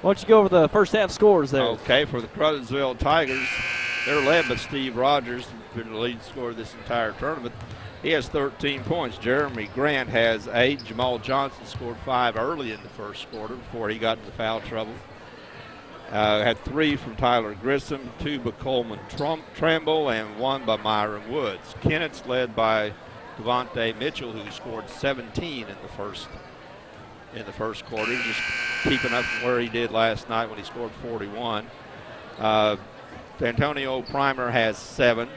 Speaker 1: Why don't you go over the first half scores there?
Speaker 2: Okay, for the Caruthersville Tigers, they're led by Steve Rogers, who's been the lead scorer this entire tournament. He has 13 points. Jeremy Grant has 8. Jamal Johnson scored 5 early in the first quarter before he got into foul trouble. Had 3 from Tyler Grissom, 2 by Coleman Tramble, and 1 by Myron Woods. Kennett's led by Devontae Mitchell, who scored 17 in the first quarter, just keeping up from where he did last night when he scored 41. Antonio Primer has 7,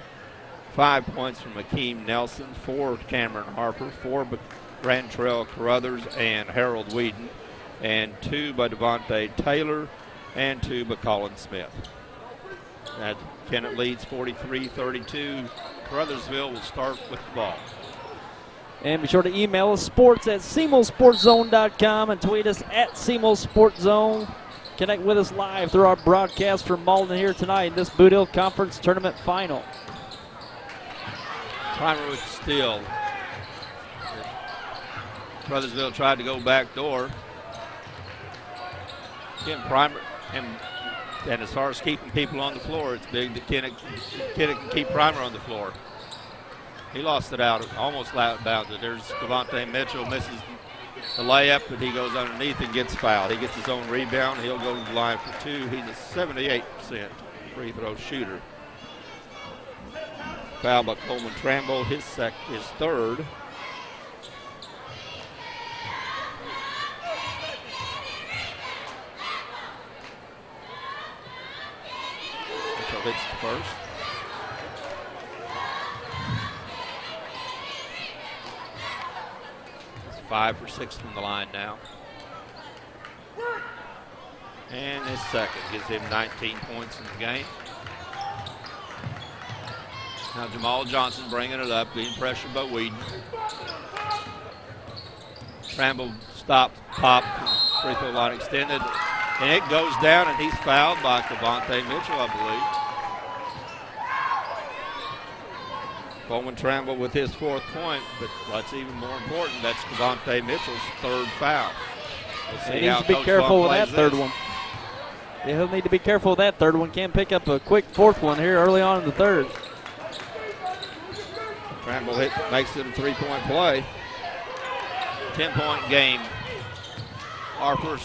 Speaker 2: 5 points from Akeem Nelson, 4 Cameron Harper, 4 by Grantrell Carruthers and Harold Whedon, and 2 by Devontae Taylor, and 2 by Colin Smith. Kennett leads 43-32. Caruthersville will start with the ball.
Speaker 1: And be sure to email us sports@SemoSportsZone.com and tweet us @SemoSportsZone. Connect with us live through our broadcast from Malden here tonight in this Bootheel Conference Tournament Final.
Speaker 2: Primer with the steal. Caruthersville tried to go back door. Again, Primer. And as far as keeping people on the floor, it's big that Kennett can keep Primer on the floor. He lost it out, almost outbound. There's Devontae Mitchell, misses the layup, but he goes underneath and gets fouled. He gets his own rebound. He'll go to the line for 2. He's a 78% free throw shooter. Foul by Coleman Tramble, his third. hits the first. It's 5 for 6 from the line now. And his second gives him 19 points in the game. Now Jamal Johnson bringing it up, being pressured by Whedon. Tramble stopped, popped, free throw line extended, and it goes down, and he's fouled by Cavante Mitchell, I believe. Coleman Tramble with his 4th point, but what's even more important, that's Cavante Mitchell's 3rd foul. We'll see
Speaker 1: He needs to be careful with that third one. Yeah, he'll need to be careful with that third one. Can't pick up a quick 4th one here early on in the third.
Speaker 2: Tramble makes it a 3-point play. 10-point game. Harper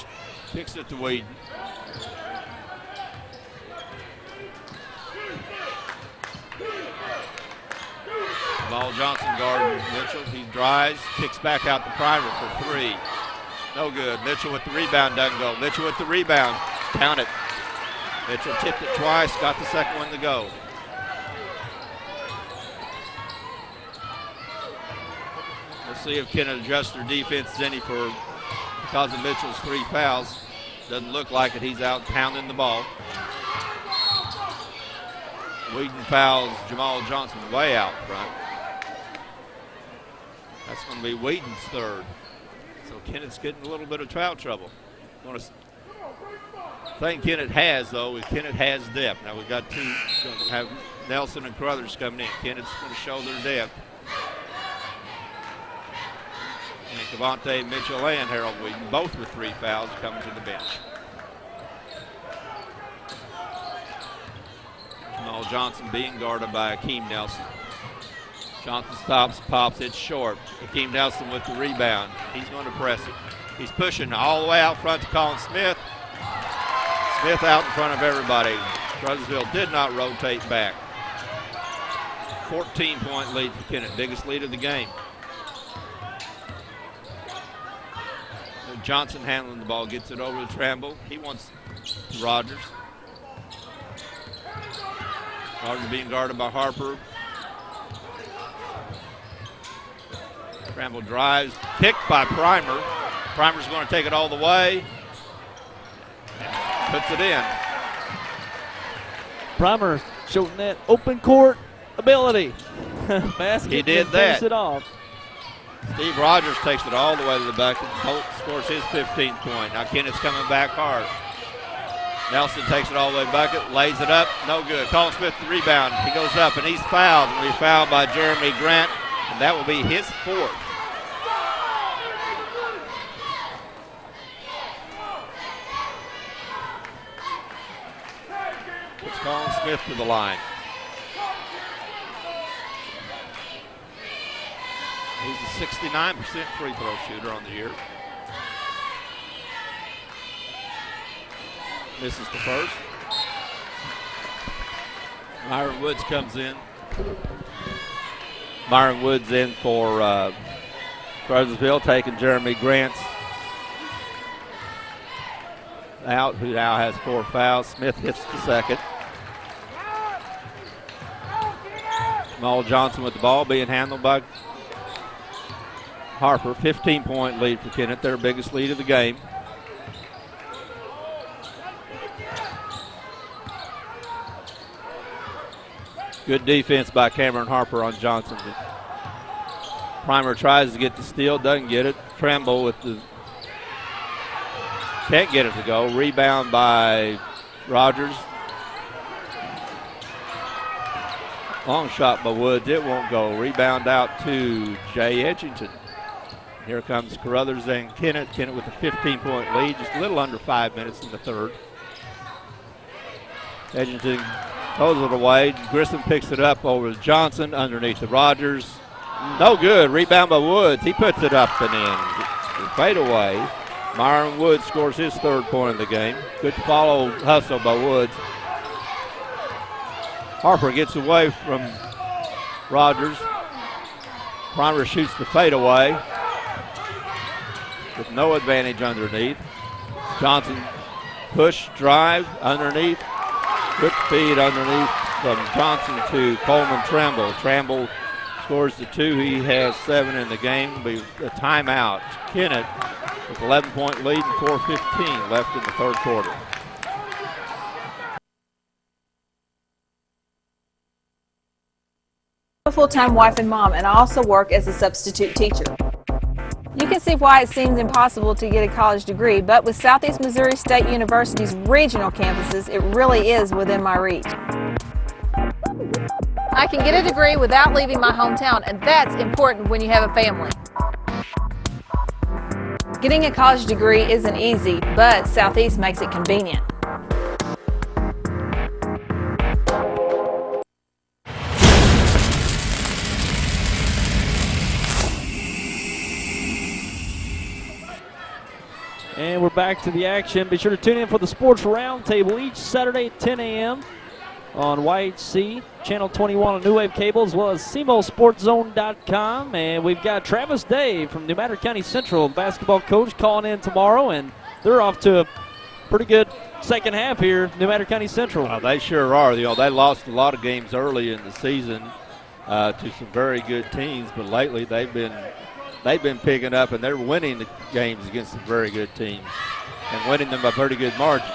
Speaker 2: kicks it to Whedon. Jamal Johnson guarding Mitchell. He drives, kicks back out the Primer for 3. No good. Mitchell with the rebound, doesn't go. Mitchell with the rebound. Count it. Mitchell tipped it twice, got the second one to go. We'll see if Kennett adjusts their defense any because of Mitchell's 3 fouls. Doesn't look like it. He's out pounding the ball. Whedon fouls Jamal Johnson way out front. That's going to be Whedon's 3rd. So Kennett's getting a little bit of foul trouble. Thing Kennett has, though, is Kennett has depth. Now we've got going to have Nelson and Caruthers coming in. Kennett's going to show their depth. And Cavante Mitchell and Harold Whedon, both with 3 fouls, coming to the bench. Jamal Johnson being guarded by Akeem Nelson. Johnson stops, pops, it's short. Akeem Nelson with the rebound. He's going to press it. He's pushing all the way out front to Colin Smith. Smith out in front of everybody. Caruthersville did not rotate back. 14-point lead for Kennett, biggest lead of the game. Johnson handling the ball, gets it over to Tramble. He wants Rogers. Rogers being guarded by Harper. Tramble drives, picked by Primer. Primer's going to take it all the way. Puts it in.
Speaker 1: Primer showing that open court ability. Basket,
Speaker 2: he did
Speaker 1: and
Speaker 2: that.
Speaker 1: finish it off.
Speaker 2: Steve Rogers takes it all the way to the bucket. Holt scores his 15th point. Now Kennett's coming back hard. Nelson takes it all the way to the bucket, lays it up, no good. Colin Smith the rebound. He goes up and he's fouled. And he's fouled by Jeremy Grant, and that will be his 4th. Puts Colin Smith to the line. He's a 69% free throw shooter on the year. Misses the first. Myron Woods comes in. Myron Woods in for Caruthersville, taking Jeremy Grant's out, who now has 4 fouls. Smith hits the second. Jamal Johnson with the ball being handled by Harper. 15-point lead for Kennett, their biggest lead of the game. Good defense by Cameron Harper on Johnson. Primer tries to get the steal, doesn't get it. Tramble with the can't get it to go. Rebound by Rogers. Long shot by Woods. It won't go. Rebound out to Jay Edgington. Here comes Caruthers and Kennett. Kennett with a 15-point lead. Just a little under 5 minutes in the third. Edgington throws it away. Grissom picks it up over to Johnson underneath the Rogers. No good. Rebound by Woods. He puts it up and in. Fade away. Myron Woods scores his 3rd point of the game. Good follow hustle by Woods. Harper gets away from Rogers. Primer shoots the fadeaway with no advantage underneath. Johnson push, drive, underneath. Quick feed underneath from Johnson to Coleman Tramble. Tramble scores the 2. He has 7 in the game. Be a timeout. Kennett with 11-point lead and 4:15 left in the third quarter.
Speaker 4: I'm a full-time wife and mom, and I also work as a substitute teacher. You can see why it seems impossible to get a college degree, but with Southeast Missouri State University's regional campuses, it really is within my reach. I can get a degree without leaving my hometown, and that's important when you have a family. Getting a college degree isn't easy, but Southeast makes it convenient.
Speaker 1: And we're back to the action. Be sure to tune in for the Sports Roundtable each Saturday at 10 a.m. on YHC, Channel 21 on New Wave Cable, as well as SEMOSportZone.com. And we've got Travis Day from New Madrid County Central, basketball coach, calling in tomorrow. And they're off to a pretty good second half here, New Madrid County Central.
Speaker 2: They sure are. You know, they lost a lot of games early in the season to some very good teams, but lately they've been picking up, and they're winning the games against some very good teams and winning them by pretty good margins.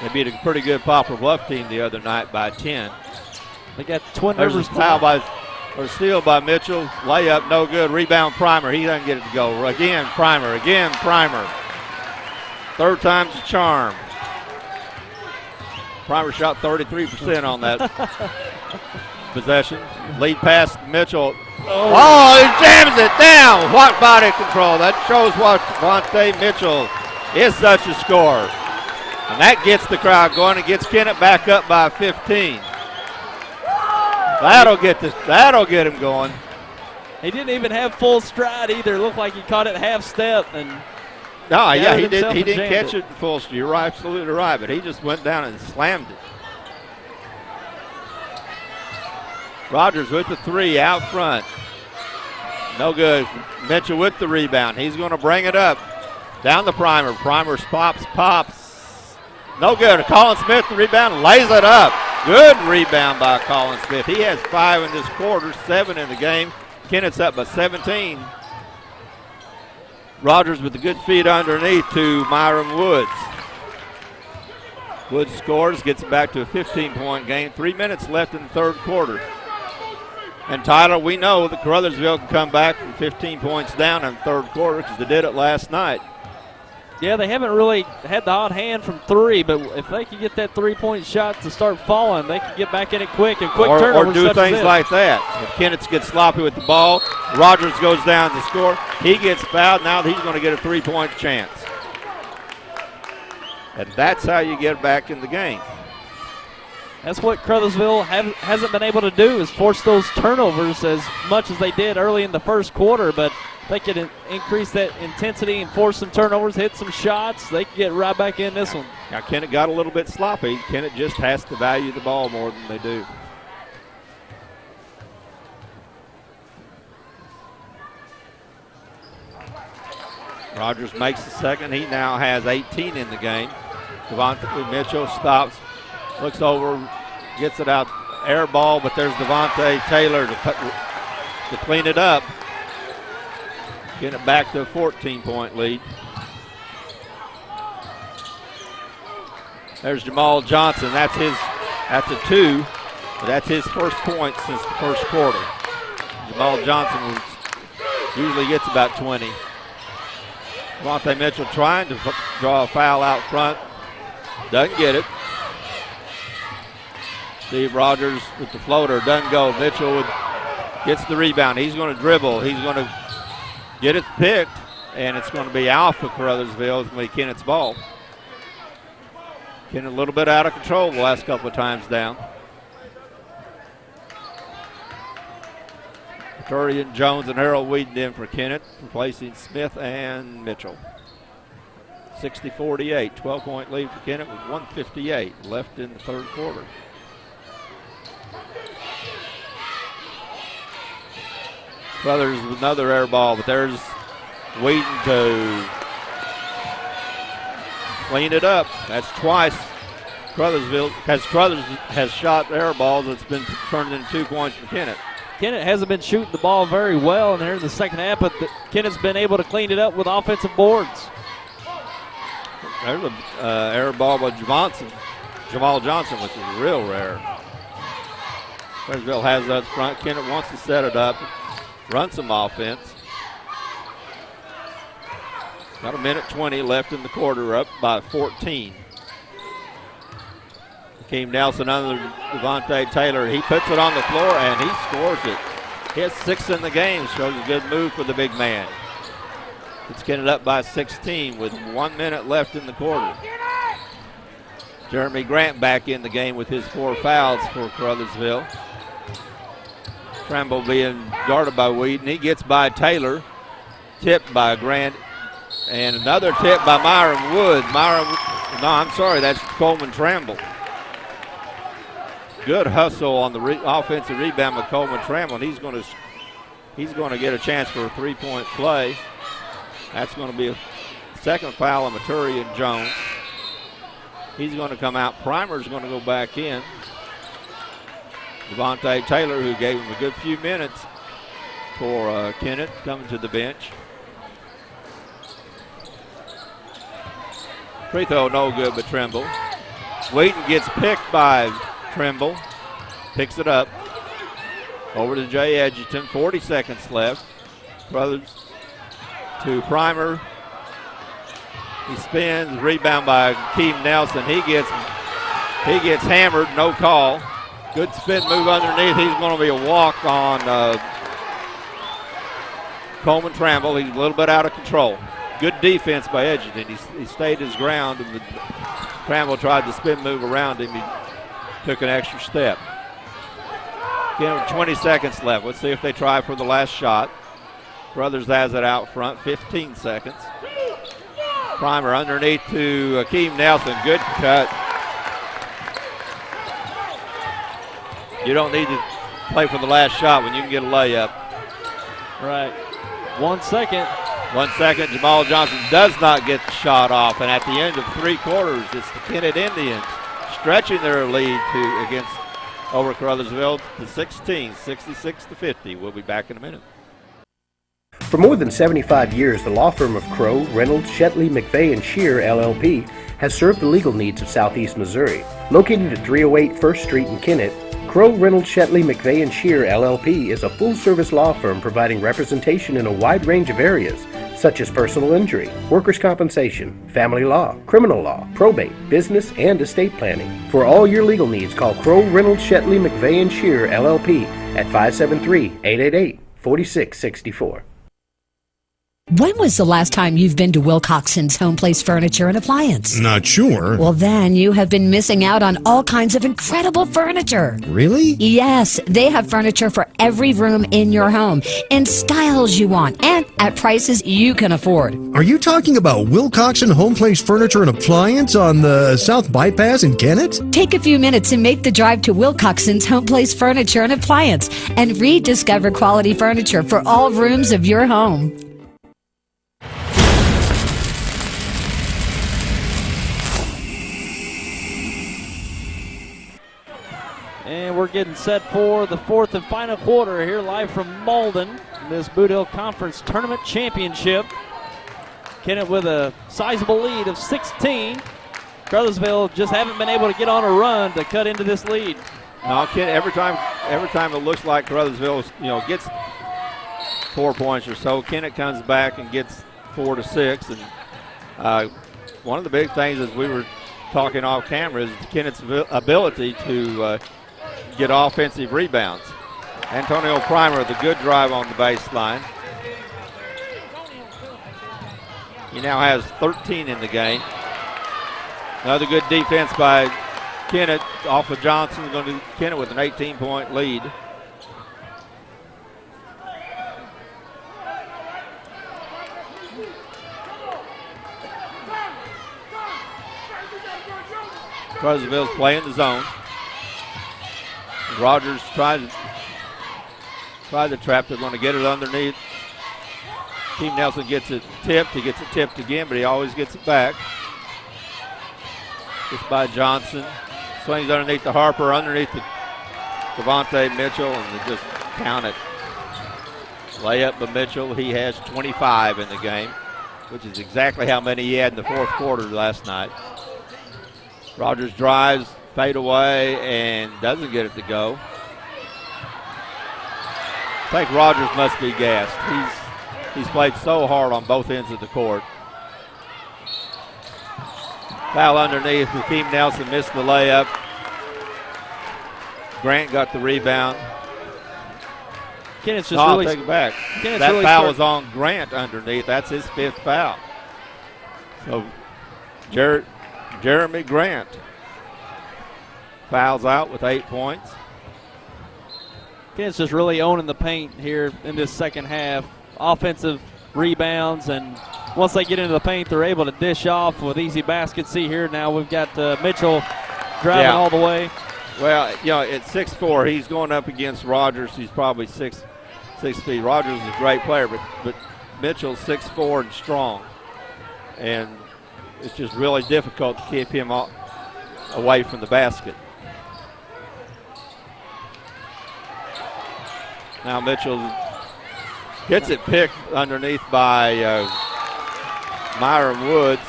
Speaker 2: They beat a pretty good Poplar Bluff team the other night by 10.
Speaker 1: They got Twin
Speaker 2: There's
Speaker 1: Rivers
Speaker 2: a foul or steal by Mitchell. Layup, no good. Rebound, Primer. He doesn't get it to go. Again, Primer. Again, Primer. Third time's a charm. Primer shot 33% on that possession. Lead pass to Mitchell. Oh, he jams it down. What body control. That shows what Devontae Mitchell is such a scorer. And that gets the crowd going. It gets Kennett back up by 15. That'll get him going.
Speaker 1: He didn't even have full stride either. It looked like he caught it half step and
Speaker 2: he didn't catch it full stride. You're absolutely right, but he just went down and slammed it. Rogers with the 3 out front. No good. Mitchell with the rebound. He's going to bring it up. Down the Primer. Primer pops. No good. Colin Smith, the rebound, lays it up. Good rebound by Colin Smith. He has 5 in this quarter, 7 in the game. Kennett's up by 17. Rogers with the good feed underneath to Myron Woods. Woods scores, gets it back to a 15-point game. 3 minutes left in the third quarter. And Tyler, we know that Caruthersville can come back from 15 points down in the third quarter because they did it last night.
Speaker 1: Yeah, they haven't really had the hot hand from 3, but if they can get that 3-point shot to start falling, they can get back in it quick and quick turnovers.
Speaker 2: Or do things like that. If Kennett gets sloppy with the ball, Rogers goes down to score. He gets fouled. Now he's going to get a 3-point chance. And that's how you get back in the game.
Speaker 1: That's what Caruthersville hasn't been able to do, is force those turnovers as much as they did early in the first quarter. But if they could increase that intensity and force some turnovers, hit some shots, they can get right back in this one.
Speaker 2: Now, Kennett got a little bit sloppy. Kennett just has to value the ball more than they do. Rogers makes the second. He now has 18 in the game. Devontae Mitchell stops. Looks over, gets it out, air ball, but there's Devontae Taylor to clean it up. Get it back to a 14-point lead. There's Jamal Johnson. That's a 2, but that's his first point since the first quarter. Jamal Johnson usually gets about 20. Devontae Mitchell trying to draw a foul out front. Doesn't get it. Steve Rogers with the floater, doesn't go. Mitchell gets the rebound. He's going to dribble. He's going to get it picked, and it's going to be out for Caruthersville. It's going to be Kennett's ball. Kennett a little bit out of control the last couple of times down. Turian Jones and Harold Whedon in for Kennett, replacing Smith and Mitchell. 60-48, 12-point lead for Kennett with 1:58 left in the third quarter. Brothers with another air ball, but there's Whedon to clean it up. That's twice Caruthersville has shot air balls. It's been turned into 2 points for Kennett.
Speaker 1: Kennett hasn't been shooting the ball very well in there in the second half, but Kennett's been able to clean it up with offensive boards.
Speaker 2: There's an air ball by Jamal Johnson, which is real rare. Caruthersville has that front. Kennett wants to set it up, run some offense. Got a minute 20 left in the quarter, up by 14. Hakeem Nelson under Devontae Taylor. He puts it on the floor and he scores it. He has 6 in the game. Shows a good move for the big man. It's Kennett up by 16 with 1 minute left in the quarter. Jeremy Grant back in the game with his 4 fouls for Caruthersville. Tremble being guarded by Wheaton. He gets by Taylor. Tipped by Grant. And another tip by Myron Wood. That's Coleman Tramble. Good hustle on the offensive rebound by Coleman Tramble. He's going to get a chance for a 3-point play. That's going to be a second foul on Maturian Jones. He's going to come out. Primer's going to go back in. Devontae Taylor, who gave him a good few minutes for Kennett, coming to the bench. Free throw no good but Trimble. Wheaton gets picked by Trimble. Picks it up. Over to Jay Edgerton. 40 seconds left. Brothers to Primer. He spins. Rebound by Keem Nelson. He gets hammered. No call. Good spin move underneath. He's going to be a walk on Coleman Tramble. He's a little bit out of control. Good defense by Edgerton. He stayed his ground, and Tramble tried to spin move around him. He took an extra step. Again, 20 seconds left. Let's see if they try for the last shot. Brothers has it out front. 15 seconds. Primer underneath to Akeem Nelson. Good cut. You don't need to play for the last shot when you can get a layup.
Speaker 1: Right. 1 second.
Speaker 2: 1 second. Jamal Johnson does not get the shot off. And at the end of 3 quarters, it's the Kennett Indians stretching their lead against over Caruthersville to 16, 66-50. We'll be back in a minute.
Speaker 5: For more than 75 years, the law firm of Crow, Reynolds, Shetley, McVeigh, and Shear, LLP, has served the legal needs of Southeast Missouri. Located at 308 1st Street in Kennett, Crow, Reynolds, Shetley, McVeigh, and Shear, LLP is a full-service law firm providing representation in a wide range of areas, such as personal injury, workers' compensation, family law, criminal law, probate, business, and estate planning. For all your legal needs, call Crow, Reynolds, Shetley, McVeigh, and Shear, LLP at 573-888-4664.
Speaker 6: When was the last time you've been to Wilcoxon's Home Place Furniture and Appliance?
Speaker 7: Not sure.
Speaker 6: Well, then you have been missing out on all kinds of incredible furniture.
Speaker 7: Really?
Speaker 6: Yes, they have furniture for every room in your home, in styles you want, and at prices you can afford.
Speaker 7: Are you talking about Wilcoxon Home Place Furniture and Appliance on the South Bypass in Kennett?
Speaker 6: Take a few minutes and make the drive to Wilcoxon's Home Place Furniture and Appliance and rediscover quality furniture for all rooms of your home.
Speaker 1: And we're getting set for the 4th and final quarter here live from Malden, this Bootheel Conference Tournament Championship. Kennett with a sizable lead of 16. Caruthersville just haven't been able to get on a run to cut into this lead.
Speaker 2: No, Kennett, every time it looks like Caruthersville gets 4 points or so, Kennett comes back and gets 4 to 6. And one of the big things as we were talking off camera is Kennett's ability to get offensive rebounds. Antonio Primer with a good drive on the baseline. He now has 13 in the game. Another good defense by Kennett off of Johnson. Going to Kennett with an 18-point lead. Caruthersville's playing the zone. Rogers tried the trap. They're going to get it underneath. Keem Nelson gets it tipped. He gets it tipped again, but he always gets it back. Just by Johnson. Swings underneath the Harper, underneath the Devontae Mitchell, and they just count it. Layup by Mitchell. He has 25 in the game, which is exactly how many he had in the fourth quarter last night. Rogers drives, fade away, and doesn't get it to go. I think Rogers must be gassed. He's played so hard on both ends of the court. Foul underneath. Hakeem Nelson missed the layup. Grant got the rebound.
Speaker 1: Kennett's just
Speaker 2: I'll
Speaker 1: really
Speaker 2: take it back.
Speaker 1: Kennett's
Speaker 2: That
Speaker 1: really
Speaker 2: foul was on Grant underneath. That's his 5th foul. So Jeremy Grant fouls out with 8 points.
Speaker 1: Kennett's just really owning the paint here in this second half. Offensive rebounds, and once they get into the paint, they're able to dish off with easy baskets. See here now we've got Mitchell driving all the way.
Speaker 2: Well, you know, at 6'4", he's going up against Rogers. He's probably 6 feet. Rogers is a great player, but Mitchell's 6'4" and strong. And it's just really difficult to keep him away from the basket. Now Mitchell gets it picked underneath by Myron Woods.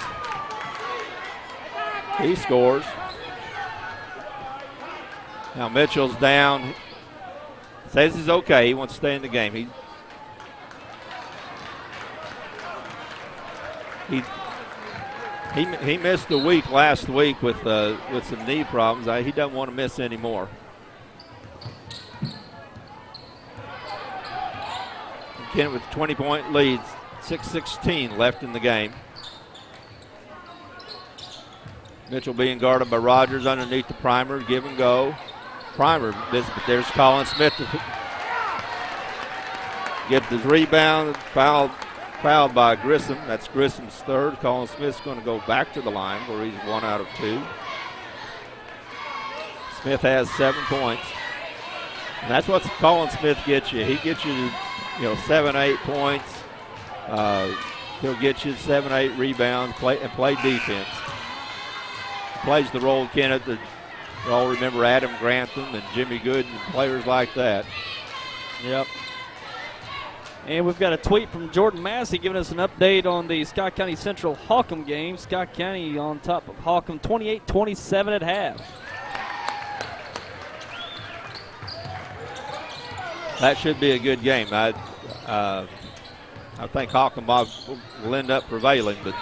Speaker 2: He scores. Now Mitchell's down. Says he's okay. He wants to stay in the game. He missed a week last week with some knee problems. He doesn't want to miss anymore. Kennett with 20-point lead, 6:16 left in the game. Mitchell being guarded by Rogers underneath the Primer, give and go. Primer, there's Colin Smith to get the rebound, fouled by Grissom. That's Grissom's 3rd. Colin Smith's going to go back to the line where he's 1 out of 2. Smith has 7 points. And that's what Colin Smith gets you. He gets you 7, 8 points. He'll get you 7, 8 rebounds, play defense. Plays the role of Kennett. We all remember Adam Grantham and Jimmy Good and players like that.
Speaker 1: Yep. And we've got a tweet from Jordan Massey giving us an update on the Scott County Central Holcomb game. Scott County on top of Holcomb 28-27 at half.
Speaker 2: That should be a good game. I think Holcomb will end up prevailing, but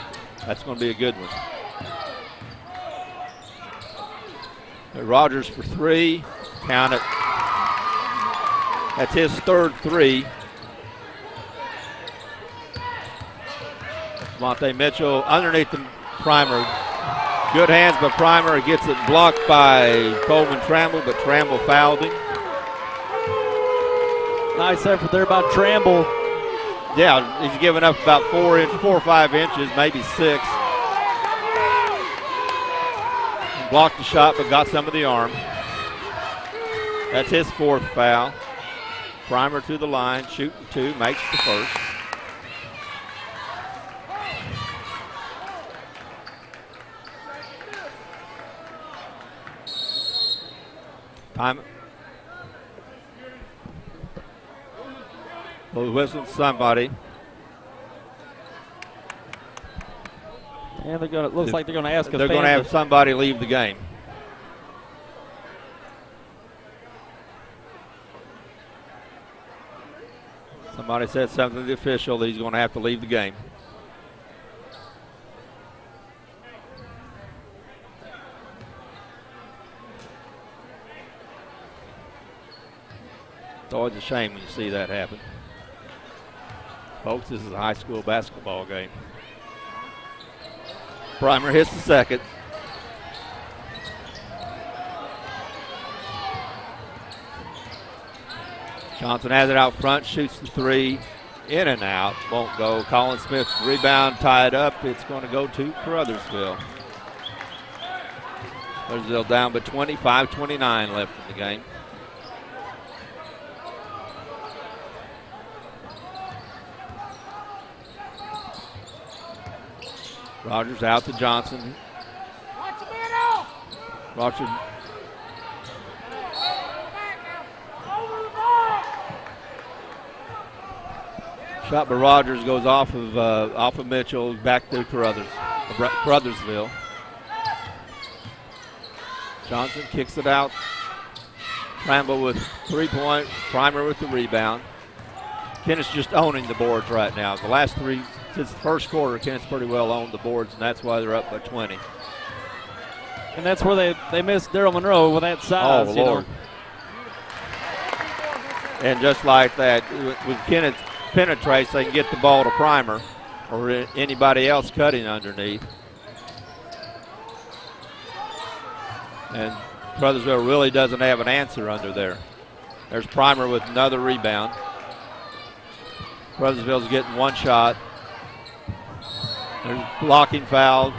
Speaker 2: that's going to be a good one. Rogers for 3. Count it. That's his 3rd 3. Monte Mitchell underneath the Primer. Good hands by Primer. Gets it blocked by Coleman Tramble, but Tramble fouled him.
Speaker 1: Nice effort there by Tramble.
Speaker 2: Yeah, he's given up about 4 or 5 inches, maybe 6. Blocked the shot, but got some of the arm. That's his 4th foul. Primer to the line, shooting 2, makes the 1st. Time. Well, whistle somebody.
Speaker 1: And looks like they're going to ask a
Speaker 2: They're going to have somebody leave the game. Somebody said something to the official that he's going to have to leave the game. It's always a shame when you see that happen. Folks, this is a high school basketball game. Primer hits the 2nd. Johnson has it out front, shoots the 3, in and out, won't go. Colin Smith rebound tied up. It's going to go to Caruthersville. Caruthersville down by 25-29 left in the game. Rogers out to Johnson. Roger. Shot by Rogers goes off of Mitchell, back to Caruthersville. Johnson kicks it out. Rambo with 3-point, Primer with the rebound. Kennett's just owning the boards right now. The last three, since the first quarter, Kennett's pretty well owned the boards, and that's why they're up by 20.
Speaker 1: And that's where they missed Daryl Monroe with that size.
Speaker 2: Oh, Lord. And just like that, with Kennett penetrates, they can get the ball to Primer or anybody else cutting underneath. And Caruthersville really doesn't have an answer under there. There's Primer with another rebound. Caruthersville's getting one shot. There's blocking foul.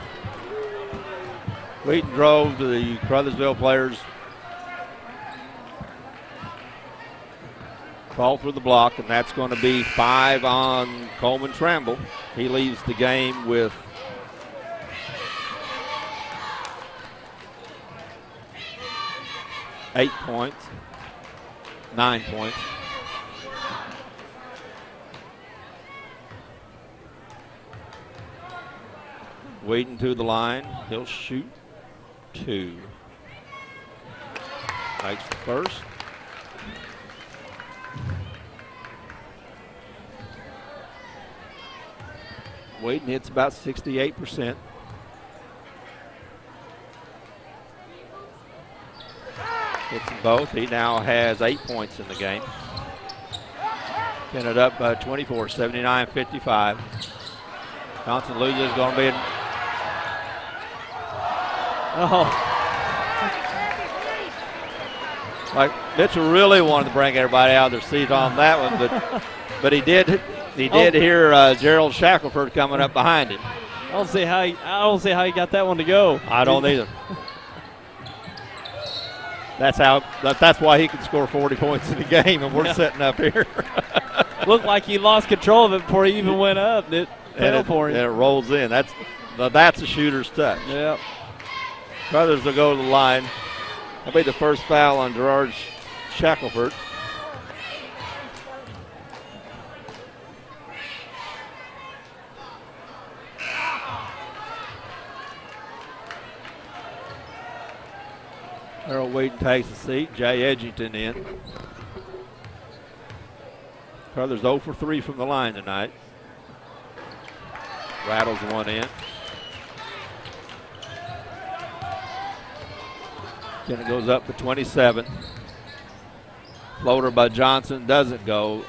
Speaker 2: Wheaton drove to the Caruthersville players. Call for the block, and that's going to be 5 on Coleman Tramble. He leaves the game with eight points, 9 points. Wheaton to the line. He'll shoot 2. Makes the first. Wheaton hits about 68%. Hits them both. He now has 8 points in the game. Kennett up by 24, 79-55. Johnson loses, going to be in. Like Mitchell really wanted to bring everybody out of their seat on that one, but he did hear Gerald Shackelford coming up behind him.
Speaker 1: I don't see how he got that one to go.
Speaker 2: I don't either. That's why he can score 40 points in the game, and we're sitting up here.
Speaker 1: Looked like he lost control of it before he even went up. It fell for him.
Speaker 2: And it rolls in. That's a shooter's touch.
Speaker 1: Yep.
Speaker 2: Brothers will go to the line. That'll be the first foul on Gerard Shackelford. Harold Wheaton takes the seat. Jay Edgington in. Brothers 0 for 3 from the line tonight. Rattles one in. Kennett goes up to 27. Floater by Johnson doesn't go.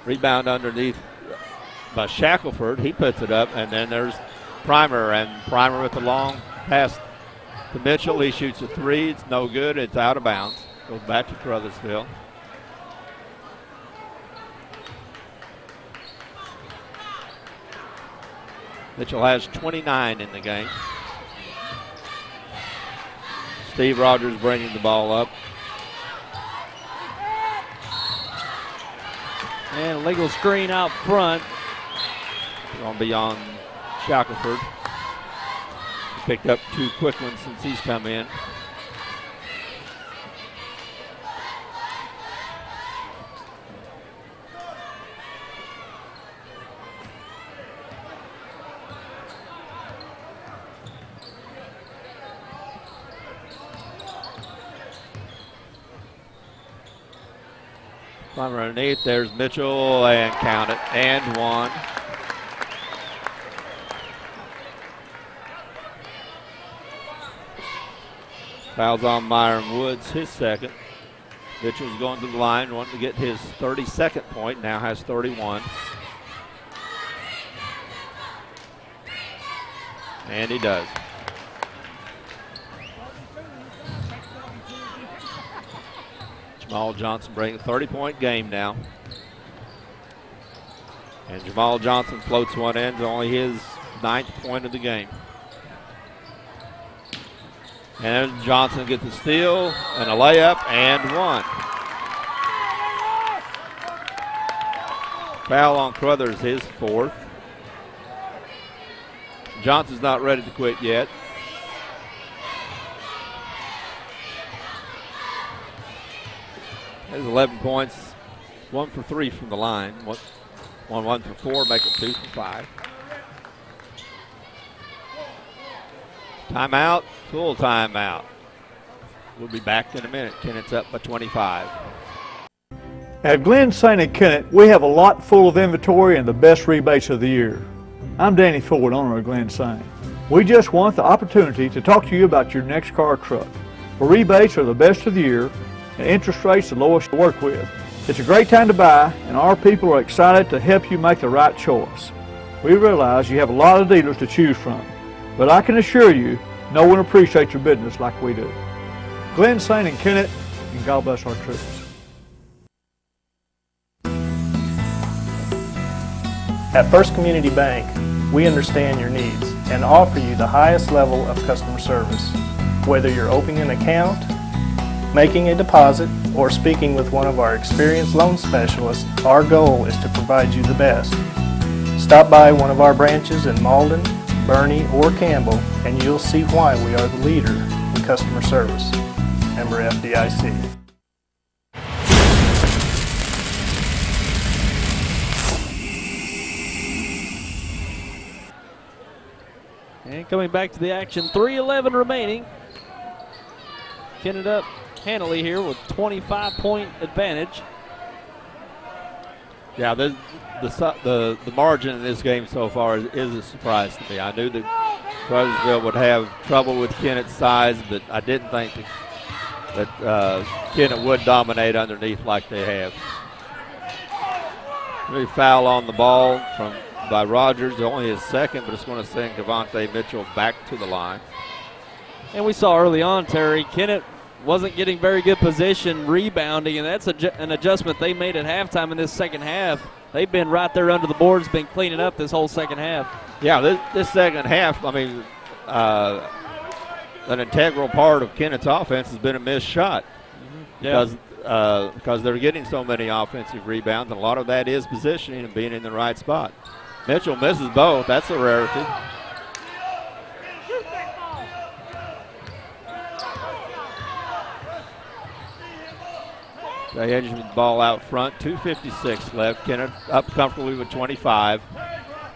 Speaker 2: Rebound underneath by Shackelford. He puts it up, and then there's Primer, and Primer with the long pass to Mitchell. He shoots a 3. It's no good. It's out of bounds. Goes back to Caruthersville. Mitchell has 29 in the game. Steve Rogers bringing the ball up.
Speaker 1: And legal screen out front.
Speaker 2: Going to be on Shackelford. He picked up 2 quick ones since he's come in. From underneath, there's Mitchell, and count it, and 1. Fouls on Myron Woods, his second. Mitchell's going to the line, wanting to get his 32nd point, now has 31. And he does. Jamal Johnson bringing a 30-point game now. And Jamal Johnson floats one in to only his 9th point of the game. And Johnson gets the steal and a layup and 1. Foul on Crothers, his 4th. Johnson's not ready to quit yet. There's 11 points. 1 for 3 from the line. 1 for 4, make it 2 for 5. Timeout, full timeout. We'll be back in a minute. Kennett's up by 25.
Speaker 8: At Glen St. and Kennett, we have a lot full of inventory and the best rebates of the year. I'm Danny Ford, owner of Glen St. We just want the opportunity to talk to you about your next car or truck. The rebates are the best of the year and interest rates the lowest to work with. It's a great time to buy, and our people are excited to help you make the right choice. We realize you have a lot of dealers to choose from, but I can assure you, no one appreciates your business like we do. Glen St. and Kennett, and God bless our troops.
Speaker 9: At First Community Bank, we understand your needs and offer you the highest level of customer service. Whether you're opening an account, making a deposit, or speaking with one of our experienced loan specialists, our goal is to provide you the best. Stop by one of our branches in Malden, Bernie, or Campbell, and you'll see why we are the leader in customer service. Member FDIC.
Speaker 1: And coming back to the action, 3:11 remaining. Kennett up handily here with 25-point advantage.
Speaker 2: Yeah, the margin in this game so far is a surprise to me. I knew that Caruthersville would have trouble with Kennett's size, but I didn't think that Kennett would dominate underneath like they have. Really foul on the ball by Rogers, only his second, but it's going to send Cavante Mitchell back to the line.
Speaker 1: And we saw early on, Terry, Kennett wasn't getting very good position rebounding, and that's an adjustment they made at halftime in this second half. They've been right there under the boards, been cleaning up this whole second half.
Speaker 2: Yeah, this second half, I mean, an integral part of Kennett's offense has been a missed shot. Because they're getting so many offensive rebounds, and a lot of that is positioning and being in the right spot. Mitchell misses both. That's a rarity. They edge the ball out front. 2:56 left. Kennett up comfortably with 25.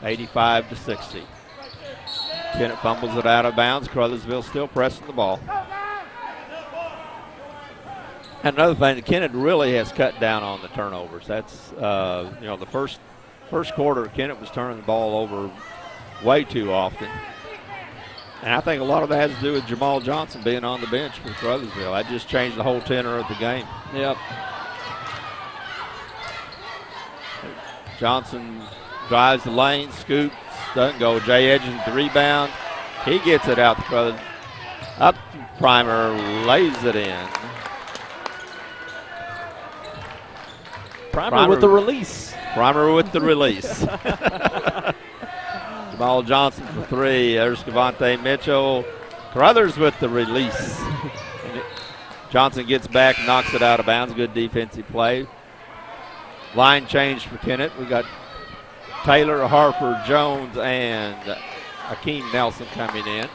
Speaker 2: 85-60. Kennett fumbles it out of bounds. Caruthersville still pressing the ball. And another thing, Kennett really has cut down on the turnovers. That's the first quarter, Kennett was turning the ball over way too often. And I think a lot of that has to do with Jamal Johnson being on the bench for Caruthersville. That just changed the whole tenor of the game.
Speaker 1: Yep.
Speaker 2: Johnson drives the lane, scoops, doesn't go. Jay Edgins the rebound. He gets it out to Caruthersville. Up Primer, lays it in.
Speaker 1: Primer with the release.
Speaker 2: Primer with the release. Jamal Johnson for three. There's Cavante Mitchell. Caruthers with the release. Johnson gets back, knocks it out of bounds. Good defensive play. Line change for Kennett. We got Taylor, Harper, Jones, and Akeem Nelson coming in.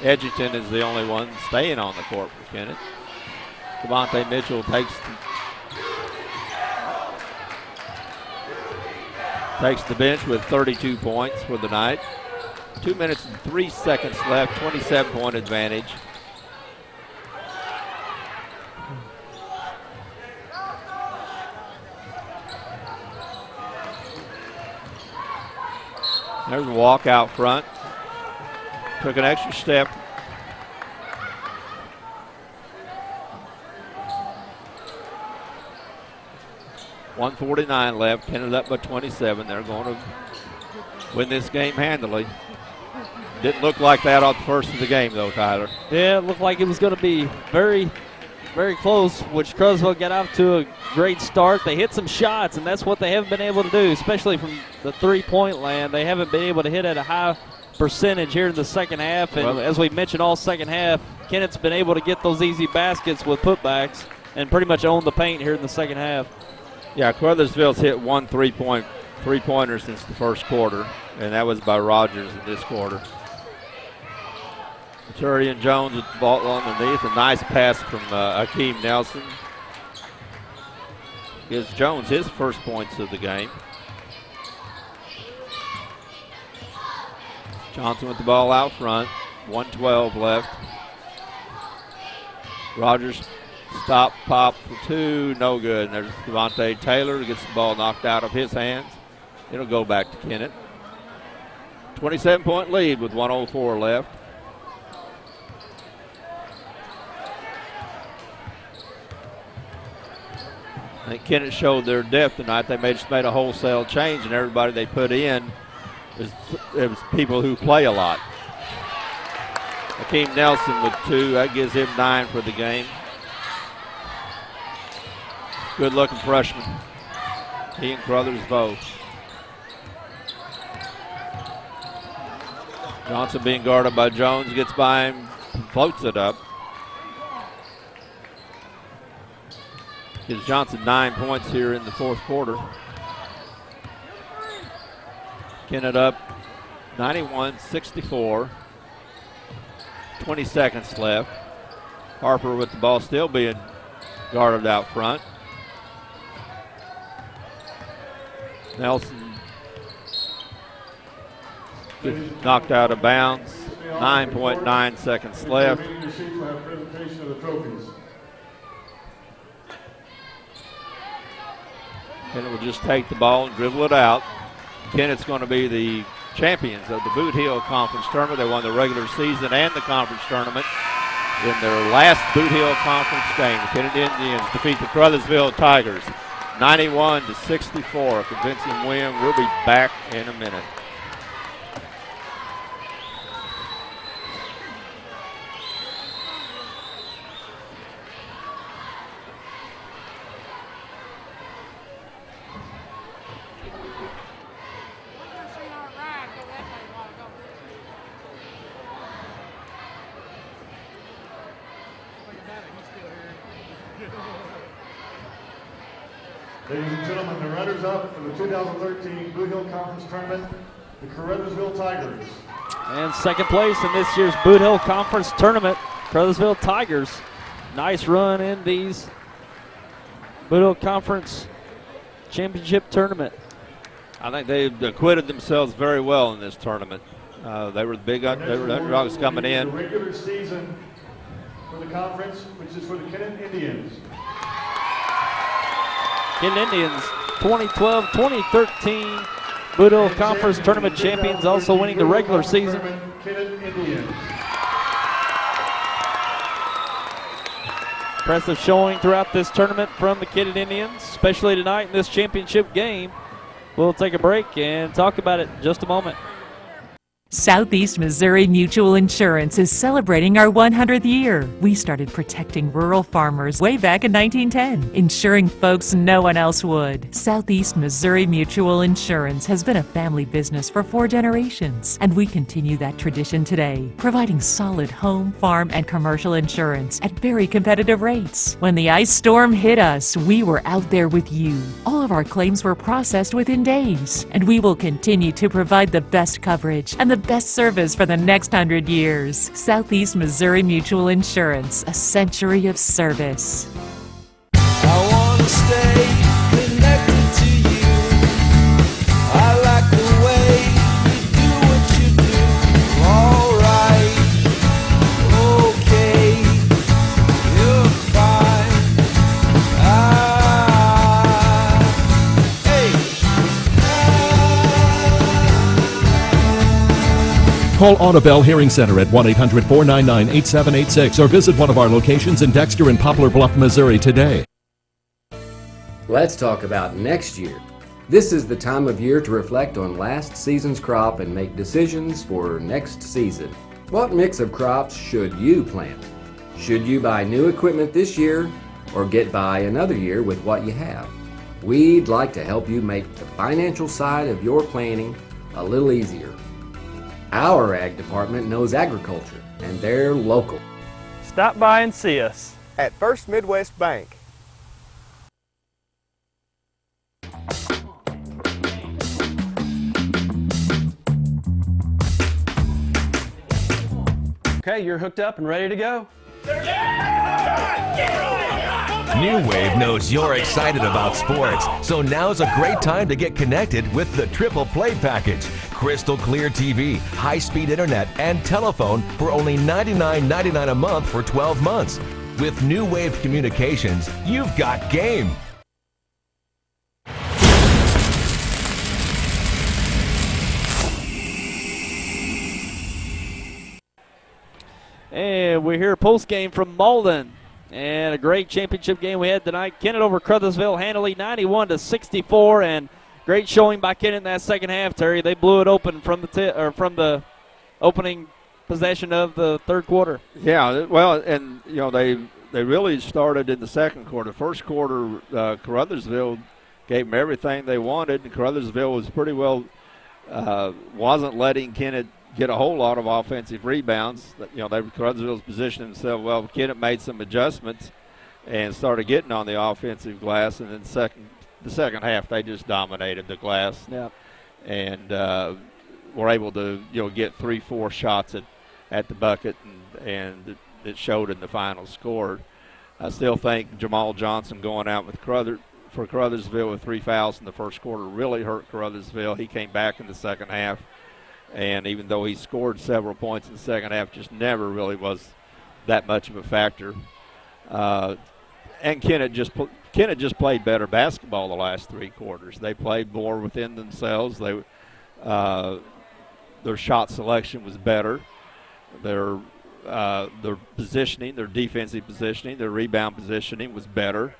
Speaker 2: Edgerton is the only one staying on the court for Kennett. Cavante Mitchell takes the bench with 32 points for the night. 2 minutes and 3 seconds left, 27-point advantage. There's a walk out front. Took an extra step. .149 left. Kennett up by 27. They're going to win this game handily. Didn't look like that off the first of the game, though, Tyler.
Speaker 1: Yeah, it looked like it was going to be very, very close, which Caruthersville got off to a great start. They hit some shots, and that's what they haven't been able to do, especially from the three-point land. They haven't been able to hit at a high percentage here in the second half. And as we mentioned all second half, Kennett's been able to get those easy baskets with putbacks and pretty much own the paint here in the second half.
Speaker 2: Yeah, Caruthersville's hit one three-pointer since the first quarter, and that was by Rogers in this quarter. Turian Jones with the ball underneath. A nice pass from Akeem Nelson. Gives Jones his first points of the game. Johnson with the ball out front. 1:12 left. Rogers stop, pop for two, no good. And there's Devontae Taylor gets the ball knocked out of his hands. It'll go back to Kennett. 27-point lead with 1:04 left. I think Kennett showed their depth tonight. They just made a wholesale change, and everybody they put in it was people who play a lot. Akeem Nelson with two. That gives him 9 for the game. Good-looking freshman. He and Crothers both. Johnson being guarded by Jones. Gets by him. Floats it up. Gives Johnson 9 points here in the fourth quarter. Kennett up 91-64. 20 seconds left. Harper with the ball still being guarded out front. Nelson gets knocked out of bounds. 9.9 seconds left. Kennett will just take the ball and dribble it out. Kennett's going to be the champions of the Bootheel Conference Tournament. They won the regular season and the conference tournament in their last Bootheel Conference game. The Kennett Indians defeat the Caruthersville Tigers 91-64. A convincing win. We'll be back in a minute.
Speaker 3: Ladies and gentlemen, the runners-up for the 2013 Bootheel Conference Tournament, the Caruthersville Tigers.
Speaker 1: And second place in this year's Bootheel Conference Tournament, Caruthersville Tigers. Nice run in these Bootheel Conference Championship Tournament.
Speaker 2: I think they've acquitted themselves very well in this tournament. They were the underdogs coming in.
Speaker 3: The regular season for the conference, which is for the Kennett Indians.
Speaker 1: Kennett Indians 2012-2013 Bootheel Conference Tournament champions, also winning the regular season.
Speaker 3: Kennett Indians.
Speaker 1: Impressive showing throughout this tournament from the Kennett Indians, especially tonight in this championship game. We'll take a break and talk about it in just a moment.
Speaker 10: Southeast Missouri Mutual Insurance is celebrating our 100th year. We started protecting rural farmers way back in 1910, insuring folks no one else would. Southeast Missouri Mutual Insurance has been a family business for 4 generations, and we continue that tradition today, providing solid home, farm, and commercial insurance at very competitive rates. When the ice storm hit us, we were out there with you. All of our claims were processed within days, and we will continue to provide the best coverage and the best service for the next 100 years. Southeast Missouri Mutual Insurance, a century of service.
Speaker 11: I wanna stay connected to you. I like the way you do what you do. Alright, okay, you're fine.
Speaker 12: Call Audubell Hearing Center at 1-800-499-8786 or visit one of our locations in Dexter and Poplar Bluff, Missouri today.
Speaker 13: Let's talk about next year. This is the time of year to reflect on last season's crop and make decisions for next season. What mix of crops should you plant? Should you buy new equipment this year or get by another year with what you have? We'd like to help you make the financial side of your planning a little easier. Our ag department knows agriculture, and they're local.
Speaker 14: Stop by and see us at First Midwest Bank.
Speaker 15: Okay, you're hooked up and ready to go.
Speaker 16: New Wave knows you're excited about sports, so now's a great time to get connected with the Triple Play Package. Crystal clear TV, high-speed internet, and telephone for only $99.99 a month for 12 months. With New Wave Communications, you've got game.
Speaker 1: And we're here post-game from Malden. And a great championship game we had tonight. Kennett over Caruthersville handily 91-64, and great showing by Kennett in that second half, Terry. They blew it open from the opening possession of the third quarter.
Speaker 2: Yeah, well, and they really started in the second quarter. First quarter, Caruthersville gave them everything they wanted, and Caruthersville was pretty well wasn't letting Kennett get a whole lot of offensive rebounds. Caruthersville's positioned themselves well. Kennett made some adjustments and started getting on the offensive glass, and then the second half they just dominated the glass.
Speaker 1: Yeah.
Speaker 2: And were able to get 3-4 shots at the bucket, and it showed in the final score. I still think Jamal Johnson going out for Caruthersville with 3 fouls in the first quarter really hurt Caruthersville. He came back in the second half, and even though he scored several points in the second half, just never really was that much of a factor. And Kennett just played better basketball the last 3 quarters. They played more within themselves. Their shot selection was better. Their positioning, their defensive positioning, their rebound positioning was better.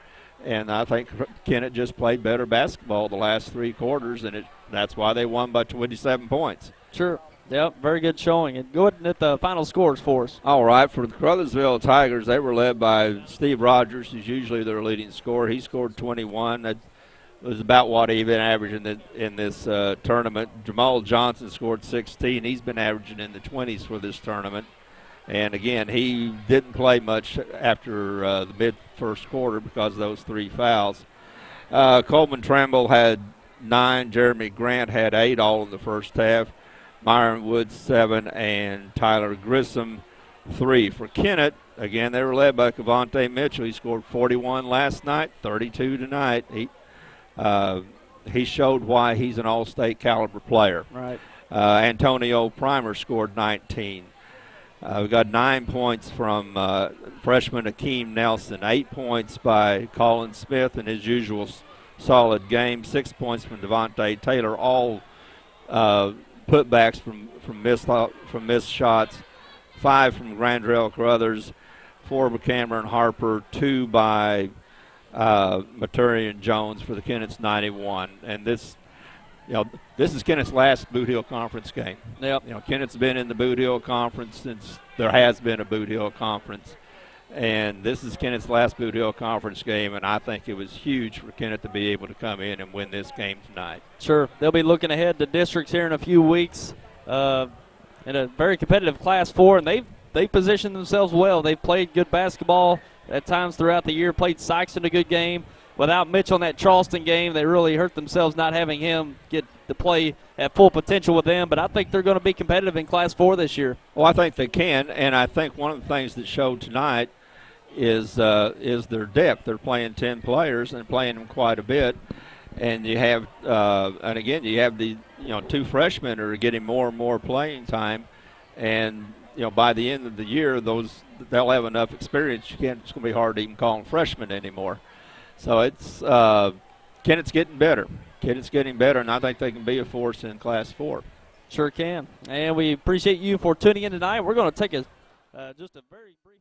Speaker 2: And I think Kennett just played better basketball the last 3 quarters, and that's why they won by 27 points.
Speaker 1: Sure. Yep, very good showing. And go ahead and hit the final scores for us.
Speaker 2: All right, for the Caruthersville Tigers, they were led by Steve Rogers, who's usually their leading scorer. He scored 21. That was about what he'd been averaging in this tournament. Jamal Johnson scored 16. He's been averaging in the 20s for this tournament. And, again, he didn't play much after the mid-first quarter because of those 3 fouls. Coleman Tramble had 9. Jeremy Grant had 8 all in the first half. Myron Woods 7, and Tyler Grissom 3. For Kennett, again, they were led by Cavante Mitchell. He scored 41 last night, 32 tonight. He showed why he's an all-state caliber player.
Speaker 1: Right.
Speaker 2: Antonio Primer scored 19. We got 9 points from freshman Akeem Nelson, 8 points by Colin Smith in his usual solid game, 6 points from Devontae Taylor, all putbacks from missed shots, 5 from Grandrell Carruthers, 4 by Cameron Harper, 2 by Maturian Jones for the Kennett's 91. And this is Kennett's last Bootheel Conference game.
Speaker 1: Yep.
Speaker 2: Kennett's been in the Bootheel Conference since there has been a Bootheel Conference. And this is Kennett's last Bootheel Conference game, and I think it was huge for Kennett to be able to come in and win this game tonight.
Speaker 1: Sure. They'll be looking ahead to districts here in a few weeks in a very competitive Class 4, and they've positioned themselves well. They've played good basketball at times throughout the year, played Sykes in a good game. Without Mitchell in that Charleston game, they really hurt themselves not having him get to play at full potential with them. But I think they're going to be competitive in Class 4 this year.
Speaker 2: Well, I think they can, and I think one of the things that showed tonight is their depth. They're playing 10 players and playing them quite a bit. And you have, and again, you have the 2 freshmen are getting more and more playing time, and by the end of the year, they'll have enough experience. It's going to be hard to even call them freshmen anymore. So it's Kennett's getting better. Kennett's getting better, and I think they can be a force in Class 4.
Speaker 1: Sure can. And we appreciate you for tuning in tonight. We're going to take just a very brief